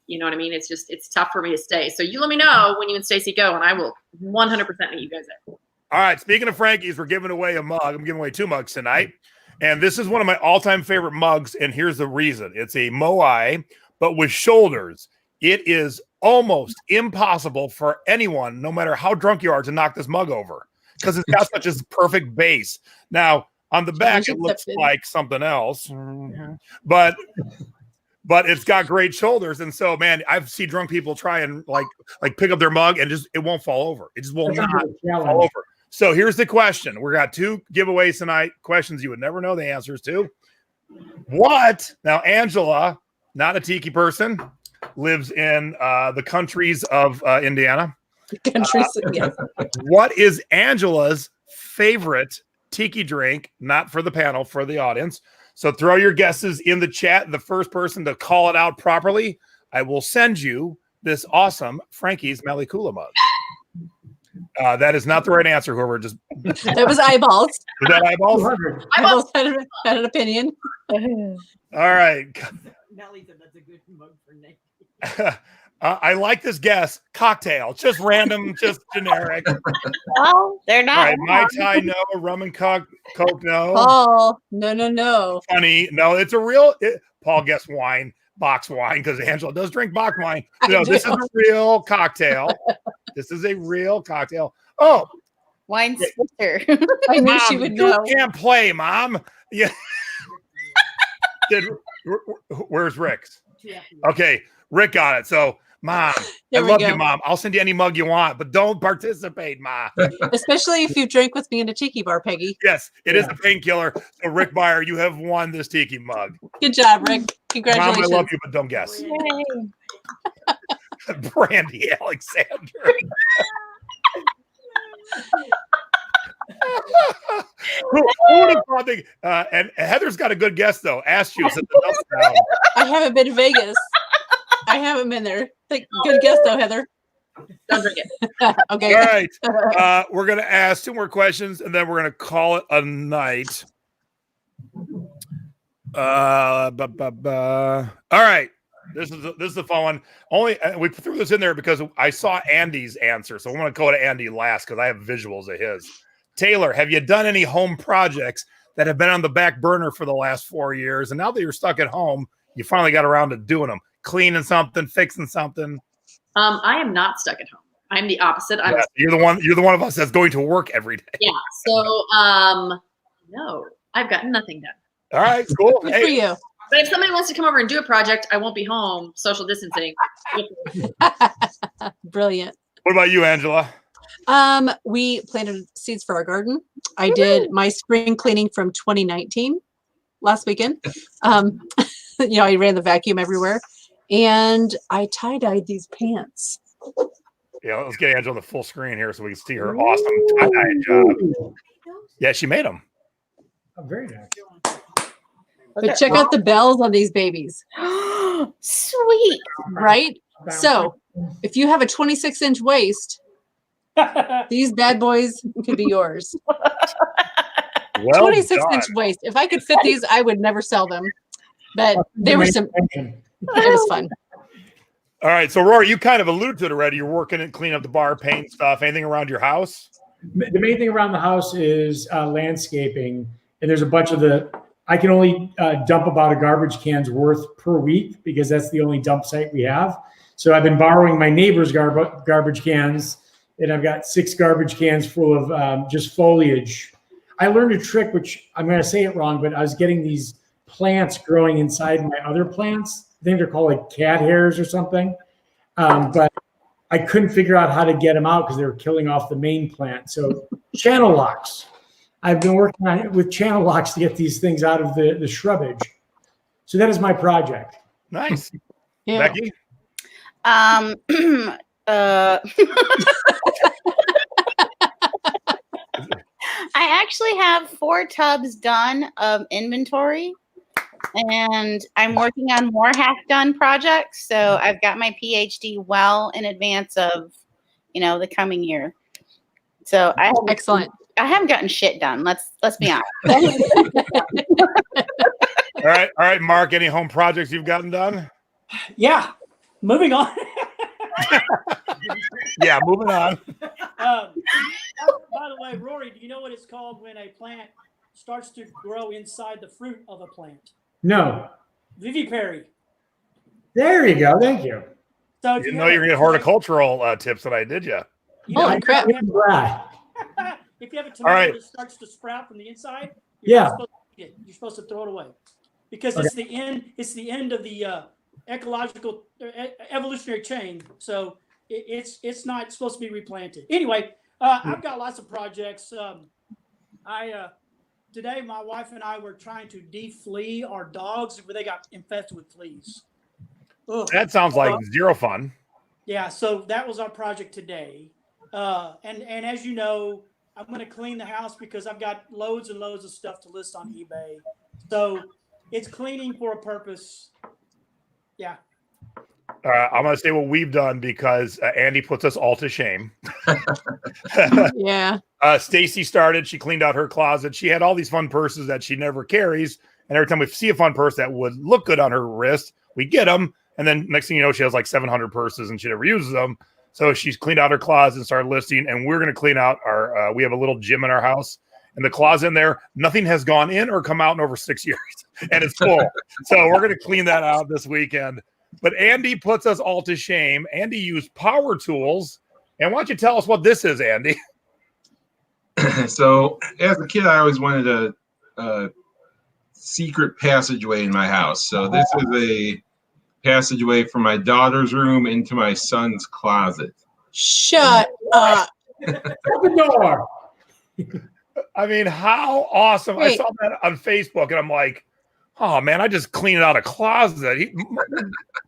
you know what I mean? It's tough for me to stay. So you let me know when you and Stacy go, and I will 100% meet you guys there. All right. Speaking of Frankie's, we're giving away a mug. I'm giving away 2 mugs tonight. And this is one of my all-time favorite mugs, and here's the reason. It's a Moai, but with shoulders. It is almost impossible for anyone, no matter how drunk you are, to knock this mug over, because it's got such a perfect base. Now, on the back, it looks like something else, but it's got great shoulders. And so, man, I've seen drunk people try and like pick up their mug and it won't fall over. It just will not fall over. So here's the question. We got 2 giveaways tonight. Questions you would never know the answers to. What? Now, Angela, not a tiki person, lives in the countries of Indiana. Yes. What is Angela's favorite tiki drink? Not for the panel, for the audience. So throw your guesses in the chat. The first person to call it out properly I will send you this awesome Frankie's Malikula mug. That is not the right answer. Whoever just That was eyeballs. was that eyeballs. 200. Eyeballs had an opinion. All right. Nelly said that's a good mug for Nick. I like this guess. Cocktail, just random, just generic. Well, they're All not. right, Mai Tai, no. Rum and Coke, no. Paul, no. Funny, no. It's a real. Paul guessed wine, box wine, because Angela does drink box wine. No, this is a real cocktail. This is a real cocktail. Oh, Wine sister. I knew Mom, she would you know. can't play, Mom. Yeah. Where's Rick's? Okay, Rick got it. So, Mom, There I we love go. you, Mom. I'll send you any mug you want, but don't participate, Ma. Especially if you drink with me in a tiki bar, Peggy. Yes, it is a painkiller. So, Rick Byer, you have won this tiki mug. Good job, Rick. Mom, Congratulations. I love you, but don't guess. Brandy Alexander. Who would have thought and Heather's got a good guess, though. Ask you, sit the notes down. I haven't been to Vegas. I haven't been there. Good guess, though, Heather. Don't drink it. Okay. All right. We're going to ask 2 more questions, and then we're going to call it a night. All right. This is a fun one. We threw this in there because I saw Andy's answer, so I'm going to go to Andy last because I have visuals of his. Taylor, have you done any home projects that have been on the back burner for the last 4 years, and now that you're stuck at home, you finally got around to doing them, cleaning something, fixing something? I am not stuck at home. I'm the opposite. You're the one of us that's going to work every day. Yeah. So, no, I've got nothing done. All right, cool. Good for you. But if somebody wants to come over and do a project, I won't be home. Social distancing. Brilliant. What about you, Angela? We planted seeds for our garden. I did my spring cleaning from 2019 last weekend. I ran the vacuum everywhere, and I tie-dyed these pants. Yeah, let's get Angela on the full screen here so we can see her awesome tie-dye job. Yeah, she made them. Oh, very nice. But check out the bells on these babies, Sweet. right? So if you have a 26-inch waist, these bad boys could be yours. Well 26-inch waist. If I could fit these, I would never sell them. But they were some. It was fun. All right, so Rory, you kind of alluded to it already. You're working and cleaning up the bar, paint stuff. Anything around your house? The main thing around the house is landscaping, and there's a bunch of I can only dump about a garbage can's worth per week because that's the only dump site we have. So I've been borrowing my neighbor's garbage cans, and I've got 6 garbage cans full of just foliage. I learned a trick, which I'm going to say it wrong, but I was getting these plants growing inside my other plants. I think they're called like cat hairs or something. But I couldn't figure out how to get them out because they were killing off the main plant. So channel locks. I've been working on it with channel locks to get these things out of the shrubbage. So that is my project. Nice. Yeah. Becky? I actually have 4 tubs done of inventory, and I'm working on more half-done projects. So I've got my PhD well in advance of, the coming year. So Excellent. I haven't gotten shit done. Let's be honest. All right, Mark, any home projects you've gotten done? Yeah. Moving on. Yeah, moving on. By the way, Rory, do you know what it's called when a plant starts to grow inside the fruit of a plant? No. Vivipary. There you go. Thank you. So You didn't know you were going to get horticultural tips tonight, did you? Holy crap. If you have a tomato right. that starts to sprout from the inside, Yeah. you're supposed to throw it away because Okay. it's the end of the ecological evolutionary chain. So it's not supposed to be replanted. Anyway, I've got lots of projects. Today my wife and I were trying to de-flea our dogs where they got infested with fleas. Ugh. That sounds like zero fun. Yeah, so that was our project today. And as you know, I'm going to clean the house because I've got loads and loads of stuff to list on eBay. So it's cleaning for a purpose. Yeah. I'm going to say what we've done because Andy puts us all to shame. Yeah. Stacy started. She cleaned out her closet. She had all these fun purses that she never carries. And every time we see a fun purse that would look good on her wrist, we get them. And then next thing you know, she has like 700 purses and she never uses them. So she's cleaned out her closet and started listing. And we're going to clean out our, we have a little gym in our house. And the closet in there, nothing has gone in or come out in over 6 years. And it's full. So we're going to clean that out this weekend. But Andy puts us all to shame. Andy used power tools. And why don't you tell us what this is, Andy? So as a kid, I always wanted a secret passageway in my house. So this is a passageway from my daughter's room into my son's closet. Shut up. Open the door. I mean, how awesome. I Wait. saw that on Facebook and I'm like, oh man, I just cleaned out a closet. Dude's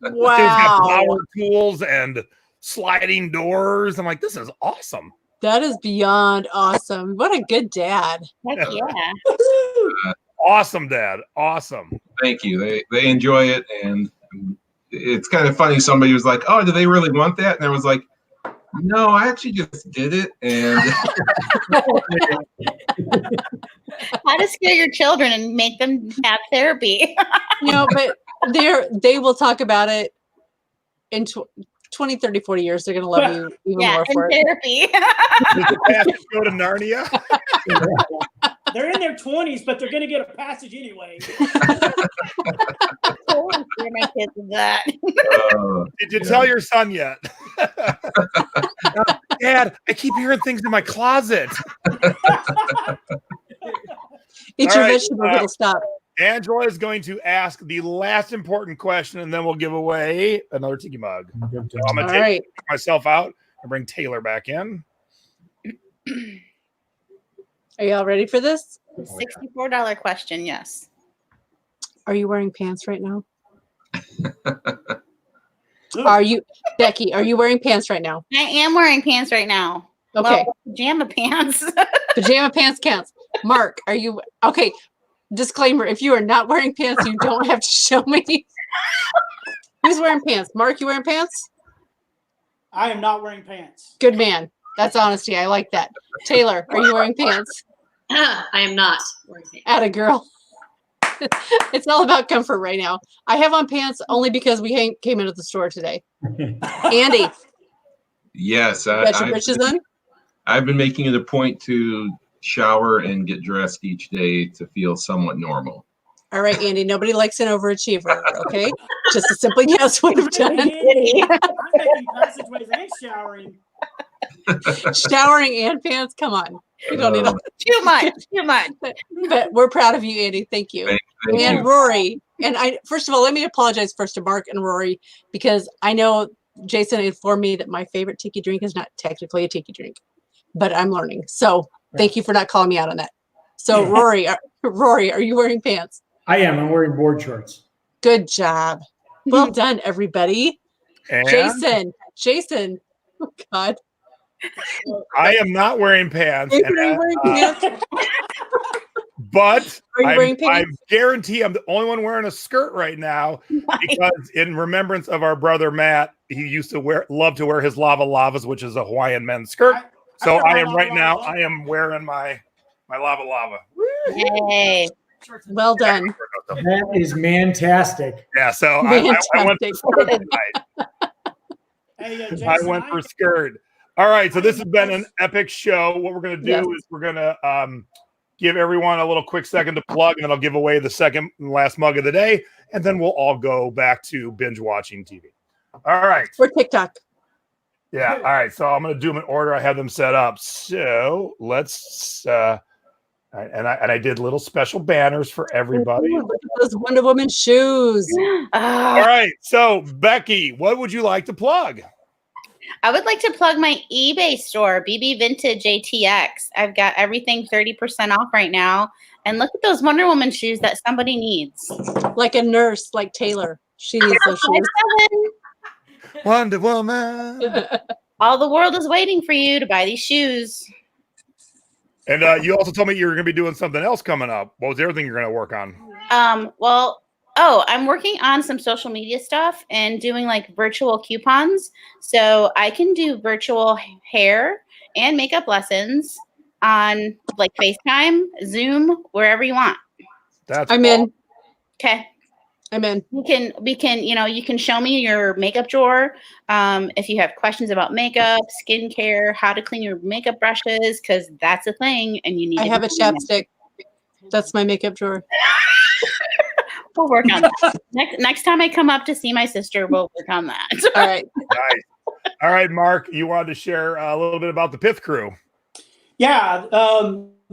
got Wow. power tools and sliding doors. I'm like, this is awesome. That is beyond awesome. What a good dad. Heck yeah. Awesome, Dad. Awesome. Thank you. They enjoy it, and it's kind of funny. Somebody was like, "Oh, do they really want that?" And I was like, "No, I actually just did it." And How to scare your children and make them have therapy. But they will talk about it in 20, 30, 40 years. They're going to love you even Yeah, more and for it. therapy. Does the passage go to Narnia? They're in their 20s, but they're going to get a passage anyway. I wouldn't scare my kids with that. Did you tell your son yet? Dad, I keep hearing things in my closet. Eat All your right, vegetables, it'll stop. Angela is going to ask the last important question, and then we'll give away another tiki mug. So I'm going All to right. take myself out and bring Taylor back in. Are you all ready for this? $64 question, yes. Are you wearing pants right now? Are you, Becky, are you wearing pants right now? I am wearing pants right now. Okay. Well, pajama pants. Pajama pants counts. Mark, are you okay? Disclaimer, if you are not wearing pants, you don't have to show me. Who's wearing pants? Mark, you wearing pants? I am not wearing pants. Good man. That's honesty. I like that. Taylor, are you wearing pants? I am not wearing pants. Atta girl. It's all about comfort right now. I have on pants only because we came into the store today. Andy, yes, you got your britches on? I've been making it a point to shower and get dressed each day to feel somewhat normal. All right, Andy. Nobody likes an overachiever. Okay, just a simple yes would have done. I'm making passageways and showering. Showering and pants. Come on, we don't need all. Too much. But we're proud of you, Andy. Thank you. Thank And you. Rory. And I, first of all, let me apologize first to Mark and Rory, because I know Jason informed me that my favorite tiki drink is not technically a tiki drink, but I'm learning. So thank you for not calling me out on that. So Rory, are you wearing pants? I am. I'm wearing board shorts. Good job. Well done, everybody. And Jason. Oh God. I am not wearing pants. Jason, are you wearing pants? But Are you wearing I pants? guarantee I'm the only one wearing a skirt right now because in remembrance of our brother Matt, he used to love to wear his lava lavas, which is a Hawaiian men's skirt. So I am right now. I am wearing my lava lava. Yay. Well done. That is mantastic. Yeah. So I went for skirt Fantastic. tonight. Hey, Jason, I went for skirt. All right. So this has been an epic show. What we're gonna do Yes. is we're gonna give everyone a little quick second to plug, and then I'll give away the second and last mug of the day, and then we'll all go back to binge watching TV. All right. For TikTok. Yeah. All right. So I'm going to do them in order. I have them set up. So let's, I did little special banners for everybody. Ooh, look at those Wonder Woman shoes. All right. So Becky, what would you like to plug? I would like to plug my eBay store, BB Vintage ATX. I've got everything 30% off right now. And look at those Wonder Woman shoes that somebody needs. Like a nurse, like Taylor. She needs those shoes. Wonder Woman. All the world is waiting for you to buy these shoes. And you also told me you were going to be doing something else coming up. What was the other thing you're going to work on? Oh, I'm working on some social media stuff and doing like virtual coupons. So I can do virtual hair and makeup lessons on like FaceTime, Zoom, wherever you want. That's I'm in. Okay. I'm in. We can, you can show me your makeup drawer. If you have questions about makeup, skincare, how to clean your makeup brushes, because that's a thing and you need I to have a be doing it. chapstick. That's my makeup drawer. We'll work on that. Next time I come up to see my sister, we'll work on that. All right. nice. All right, Mark, you wanted to share a little bit about the Pith Crew. Yeah,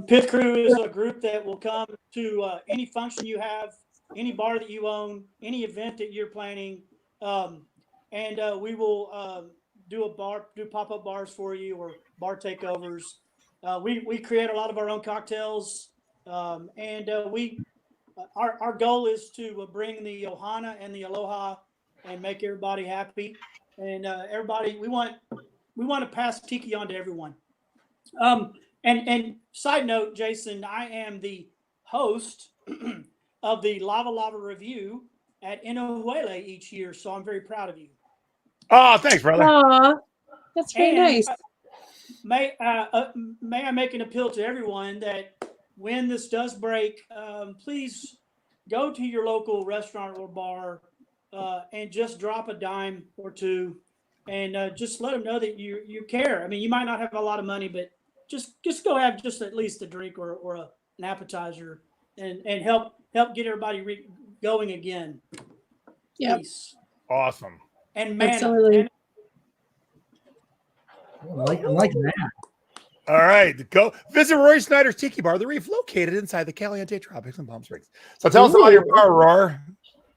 Pith Crew is a group that will come to any function you have, any bar that you own, any event that you're planning, and we will do pop-up bars for you or bar takeovers. We create a lot of our own cocktails, and our goal is to bring the Ohana and the Aloha and make everybody happy. And everybody, we want to pass tiki on to everyone. And side note, Jason, I am the host of the Lava Lava Review at Inohuele each year, so I'm very proud of you. Oh, thanks, brother. Aw, that's very nice. May I make an appeal to everyone that when this does break, please go to your local restaurant or bar and just drop a dime or two, and just let them know that you care. I mean, you might not have a lot of money, but just go have just at least a drink or an appetizer, and help get everybody going again. Yep. Peace. Awesome. And man, Absolutely. I'm liking that. All right, go visit Roy Snyder's Tiki Bar, the Reef, located inside the Caliente Tropics in Palm Springs. So tell us about your bar, Roar.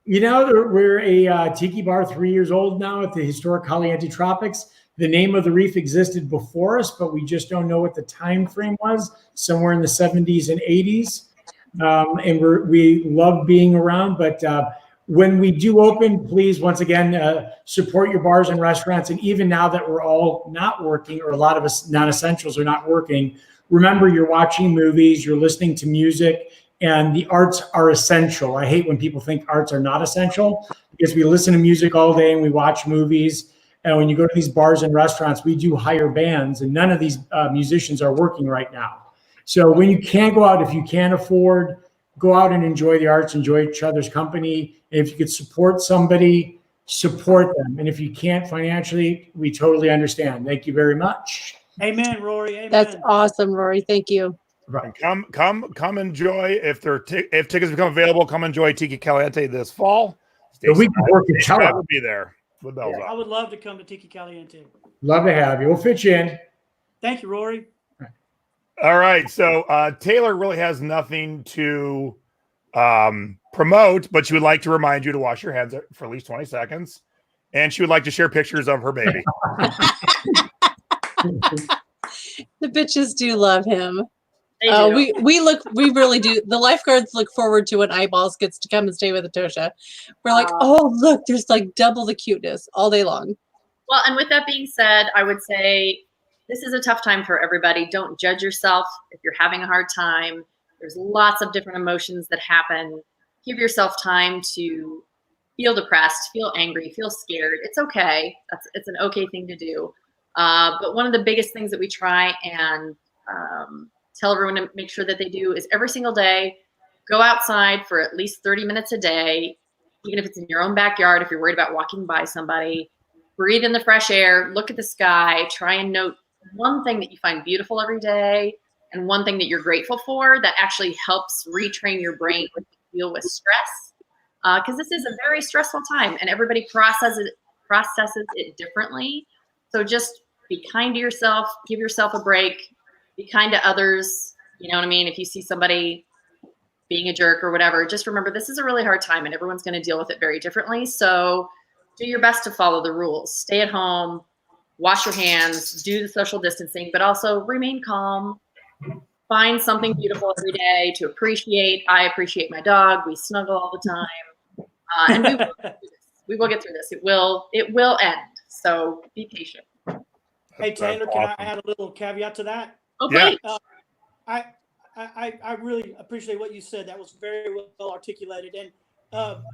You know, we're a tiki bar 3 years old now at the historic Caliente Tropics. The name of the Reef existed before us, but we just don't know what the time frame was, somewhere in the 70s and 80s. And we love being around, but when we do open, please, once again, support your bars and restaurants. And even now that we're all not working, or a lot of us non-essentials are not working, remember you're watching movies, you're listening to music, and the arts are essential. I hate when people think arts are not essential, because we listen to music all day and we watch movies. And when you go to these bars and restaurants, we do hire bands, and none of these musicians are working right now. So when you can go out, if you can afford, go out and enjoy the arts, enjoy each other's company. And if you could support somebody, support them. And if you can't financially, we totally understand. Thank you very much. Amen, Rory. Amen. That's awesome, Rory. Thank you. Right. Come enjoy. If tickets become available, come enjoy Tiki Caliente this fall. So we can work it out. We'll be there. With bells I on. would love to come to Tiki Caliente. Love to have you. We'll fit you in. Thank you, Rory. All right. So Taylor really has nothing to promote, but she would like to remind you to wash your hands for at least 20 seconds. And she would like to share pictures of her baby. The bitches do love him. They do. We really do. The lifeguards look forward to when Eyeballs gets to come and stay with Atosha. We're like, oh, look, there's like double the cuteness all day long. Well, and with that being said, I would say this is a tough time for everybody. Don't judge yourself if you're having a hard time. There's lots of different emotions that happen. Give yourself time to feel depressed, feel angry, feel scared. It's okay. It's an okay thing to do. But one of the biggest things that we try and tell everyone to make sure that they do is every single day, go outside for at least 30 minutes a day, even if it's in your own backyard, if you're worried about walking by somebody, breathe in the fresh air, look at the sky, try and note one thing that you find beautiful every day and one thing that you're grateful for that actually helps retrain your brain to deal with stress. Because this is a very stressful time and everybody processes it differently. So just be kind to yourself, give yourself a break, be kind to others. You know what I mean? If you see somebody being a jerk or whatever, just remember this is a really hard time and everyone's going to deal with it very differently. So do your best to follow the rules. Stay at home, wash your hands, do the social distancing, but also remain calm. Find something beautiful every day to appreciate. I appreciate my dog. We snuggle all the time. And we will get through this. It will end. So be patient. Hey, Taylor, can I add a little caveat to that? Okay. I really appreciate what you said. That was very well articulated. And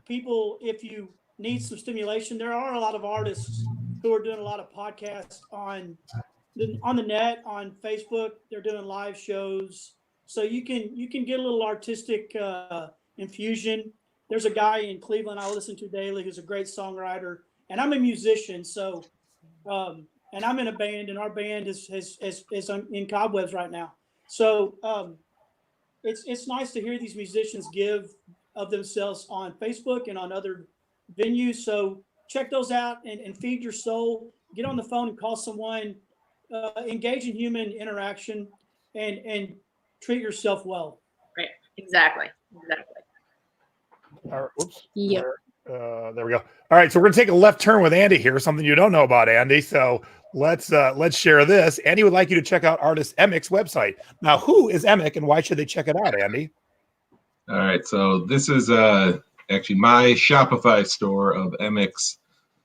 people, if you need some stimulation, there are a lot of artists who are doing a lot of podcasts on the net, on Facebook. They're doing live shows, so you can get a little artistic infusion. There's a guy in Cleveland I listen to daily who's a great songwriter, and I'm a musician, so and I'm in a band, and our band is in cobwebs right now. So it's nice to hear these musicians give of themselves on Facebook and on other venues. So check those out and feed your soul. Get on the phone and call someone. Engage in human interaction and treat yourself well. Right. Exactly. All right, whoops. Yep. There we go. All right, so we're gonna take a left turn with Andy here. Something you don't know about Andy. So let's share this. Andy would like you to check out artist Emick's website. Now, who is Emick and why should they check it out, Andy? All right, so this is actually my Shopify store of Emick's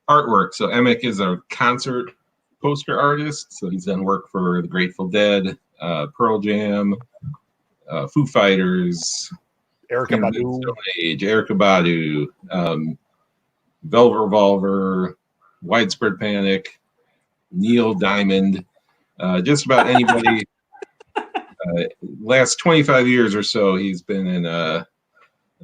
artwork. So Emick is a concert poster artist. So he's done work for the Grateful Dead, Pearl Jam, Foo Fighters, Erykah Badu. Stone Age, Erykah Badu, Velvet Revolver, Widespread Panic, Neil Diamond, just about anybody. Last 25 years or so, he's been in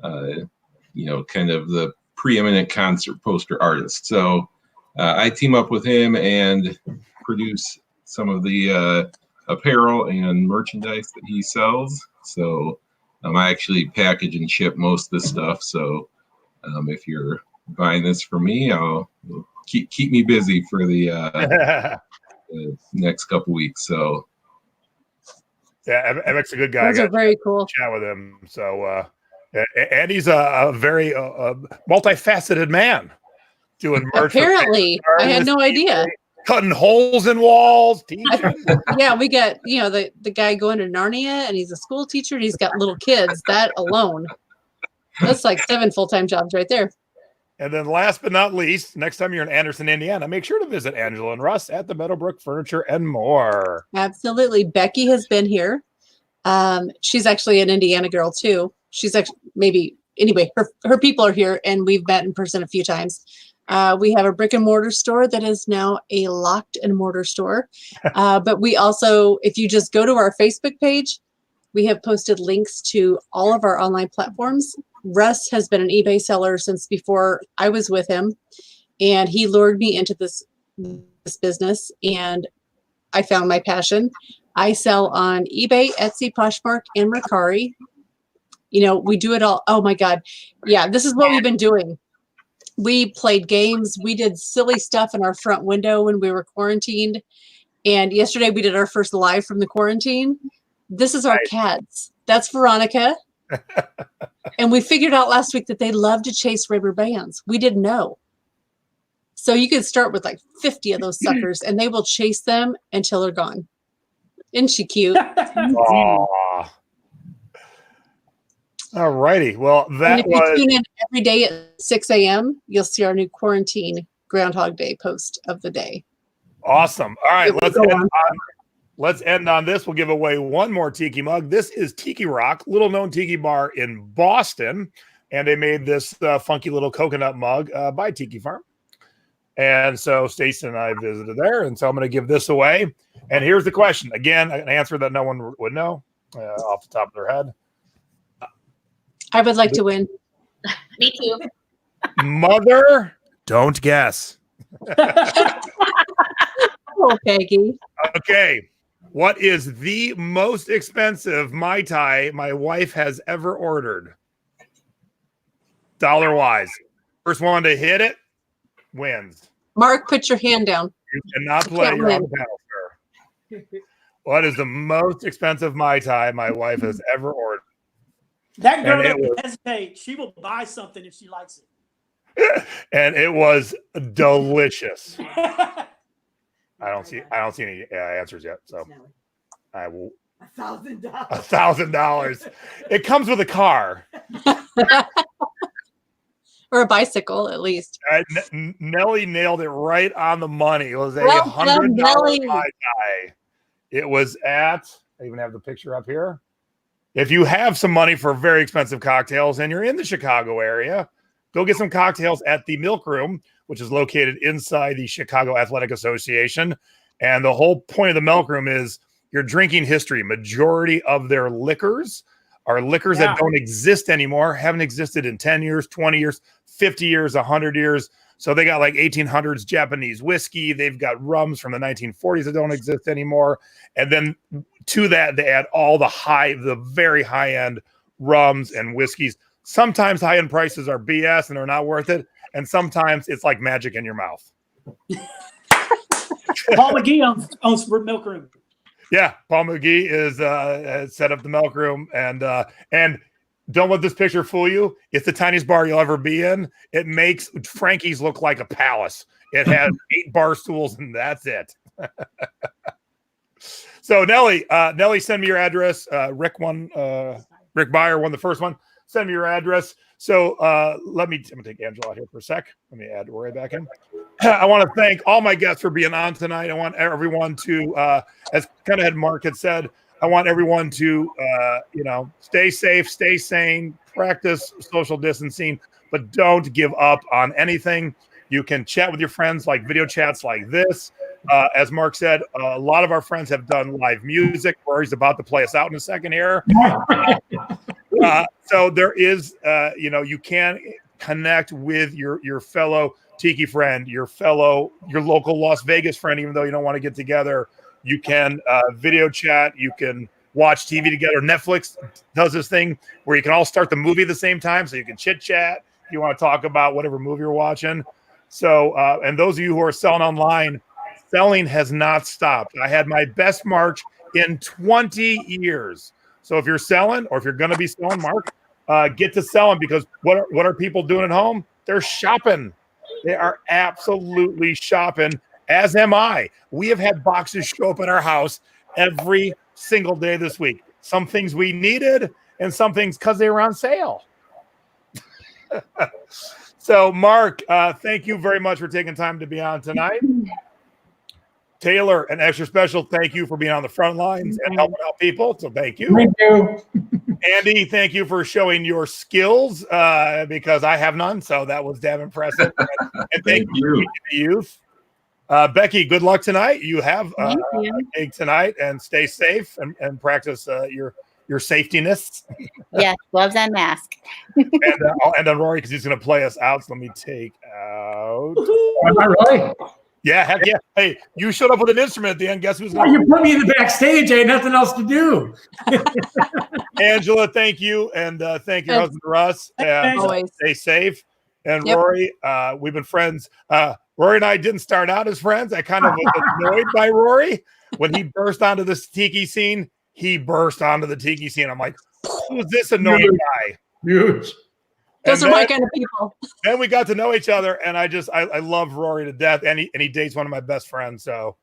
kind of the preeminent concert poster artist. So I team up with him and produce some of the apparel and merchandise that he sells. So I actually package and ship most of the stuff. So if you're buying this from me, I'll keep me busy for the next couple weeks. So yeah, Emick's a good guy. Those are very cool. Chat with him. So Andy's a very multifaceted man. Doing merch. Apparently, I had no idea. Cutting holes in walls, teaching. Yeah, we got the guy going to Narnia, and he's a school teacher, and he's got little kids. That alone, that's like 7 full-time jobs right there. And then last but not least, next time you're in Anderson, Indiana, make sure to visit Angela and Russ at the Meadowbrook Furniture and More. Absolutely. Becky has been here. She's actually an Indiana girl too. She's actually her people are here, and we've met in person a few times. We have a brick and mortar store that is now a locked and mortar store. But we also, if you just go to our Facebook page, we have posted links to all of our online platforms. Russ has been an eBay seller since before I was with him, and he lured me into this business, and I found my passion. I sell on eBay, Etsy, Poshmark, and Mercari. We do it all. Oh my God. Yeah, this is what we've been doing. We played games. We did silly stuff in our front window when we were quarantined. And yesterday we did our first live from the quarantine. This is our cats. That's Veronica. And we figured out last week that they love to chase rubber bands. We didn't know. So you can start with like 50 of those suckers, and they will chase them until they're gone. Isn't she cute? Aww. All righty. Well, that if you tune in every day at 6 a.m., you'll see our new quarantine Groundhog Day post of the day. Awesome. All right, let's end on this. We'll give away one more tiki mug. This is Tiki Rock, little known tiki bar in Boston, and they made this funky little coconut mug by Tiki Farm. And so Stacey and I visited there, and so I'm going to give this away. And here's the question. Again, an answer that no one would know off the top of their head. I would like to win. Me too. Mother, don't guess. Oh, Peggy. Okay. What is the most expensive Mai Tai my wife has ever ordered? Dollar-wise. First one to hit it wins. Mark, put your hand down. You cannot play. You're on the panel, sir. What is the most expensive Mai Tai my wife has ever ordered? That girl doesn't hesitate. She will buy something if she likes it. And it was delicious. I don't see any answers yet, so I will. $1,000. $1,000. It comes with a car. Or a bicycle, at least. Nellie nailed it right on the money. It was a Well $100 done, Nellie. Mai Tai. It was at. I even have the picture up here. if you have some money for very expensive cocktails and you're in the Chicago area, go get some cocktails at the Milk Room, which is located inside the Chicago Athletic Association. And the whole point of the Milk Room is your drinking history. Majority of their liquors are liquors that don't exist anymore, haven't existed in 10 years, 20 years, 50 years, 100 years. So they got like 1800s Japanese whiskey. They've got rums from the 1940s that don't exist anymore. And then to that, they add all the very high-end rums and whiskeys. Sometimes high-end prices are BS and they're not worth it. And sometimes it's like magic in your mouth. Paul McGee owns Milk Room. Yeah, Paul McGee is has set up the Milk Room, and don't let this picture fool you. It's the tiniest bar you'll ever be in. It makes Frankie's look like a palace. It has 8 bar stools, and that's it. So Nellie, send me your address. Rick Byer won the first one. Send me your address. So I'm gonna take Angela out here for a sec. Let me add Rory back in. I want to thank all my guests for being on tonight. I want everyone to, as kind of Mark had said, I want everyone to, stay safe, stay sane, practice social distancing, but don't give up on anything. You can chat with your friends, like video chats like this. As Mark said, a lot of our friends have done live music. Rory's about to play us out in a second here. So there is, you can connect with your fellow Tiki friend, your local Las Vegas friend, even though you don't want to get together. You can video chat. You can watch TV together. Netflix does this thing where you can all start the movie at the same time, so you can chit chat if you want to talk about whatever movie you're watching. So, and those of you who are selling online, selling has not stopped. I had my best March in 20 years. So if you're selling, or if you're going to be selling, Mark, get to selling, because what are people doing at home? They're shopping. They are absolutely shopping, as am I. We have had boxes show up at our house every single day this week. Some things we needed, and some things because they were on sale. So, Mark, thank you very much for taking time to be on tonight. Taylor, an extra special thank you for being on the front lines and helping out people. So thank you. Thank you. Andy, thank you for showing your skills, because I have none. So that was damn impressive. And thank you to the youth. Becky, good luck tonight. You have a gig tonight, and stay safe and practice your safetiness. Yes, gloves and mask. And I'll end on Rory because he's going to play us out. So let me take out. Am I really? Yeah, heck yeah. Hey, you showed up with an instrument at the end. Guess who's going You put me in the backstage. I had nothing else to do. Angela, thank you. And thank your husband, Russ. And Always. stay safe. And Yep. Rory, we've been friends. Rory and I didn't start out as friends. I kind of was annoyed by Rory. When he burst onto the tiki scene, I'm like, who's this annoying guy? Huge. Those And are my then- kind of people. Then we got to know each other, and I love Rory to death, and he dates one of my best friends. So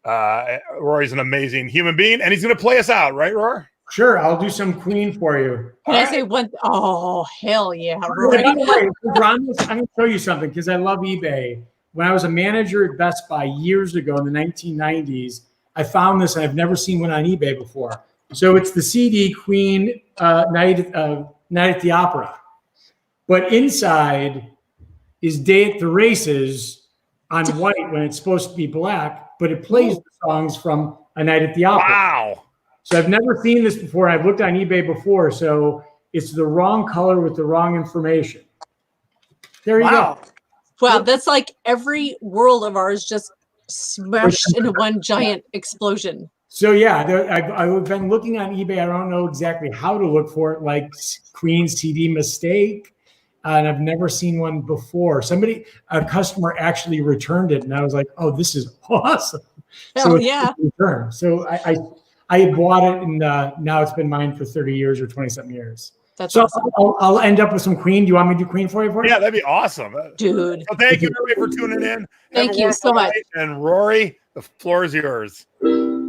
Rory's an amazing human being, and he's going to play us out, right, Rory? Sure, I'll do some Queen for you. Can I say one? Oh, hell yeah. Right. By the way, Ron, I'm going to show you something because I love eBay. When I was a manager at Best Buy years ago in the 1990s, I found this, and I've never seen one on eBay before. So it's the CD Queen Night at the Opera. But inside is Day at the Races on white when it's supposed to be black, but it plays the songs from A Night at the Opera. Wow. So I've never seen this before. I've looked on eBay before, so it's the wrong color with the wrong information. There you go. Wow, that's like every world of ours just smashed into one giant explosion. So yeah, I've been looking on eBay. I don't know exactly how to look for it, like Queen CD Mistake, and I've never seen one before. A customer actually returned it, and I was like, "Oh, this is awesome!" Hell yeah! Return. So I bought it, and now it's been mine for 30 years or 20-something years. That's so awesome. I'll end up with some Queen. Do you want me to do Queen for you? Yeah, that'd be awesome. Dude. So thank you, everybody, for tuning in. Thank you so much. And Rory, the floor is yours.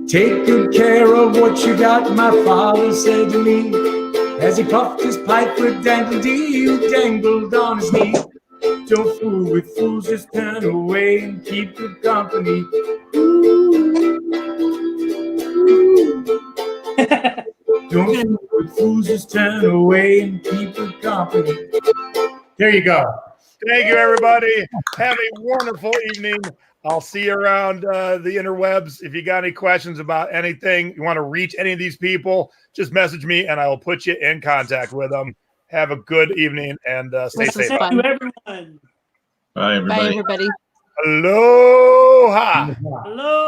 Take good care of what you got, my father said to me, as he puffed his pipe with dandle-dee, who dangled on his knee. Don't fool with fools, just turn away and keep good company. Don't put fools just turn away and keep it company. There you go. Thank you, everybody. Have a wonderful evening. I'll see you around the interwebs. If you got any questions about anything, you want to reach any of these people, just message me and I will put you in contact with them. Have a good evening and stay This was safe. Thank fun. you, everyone. Bye, everybody. Bye, everybody. Aloha. Hello.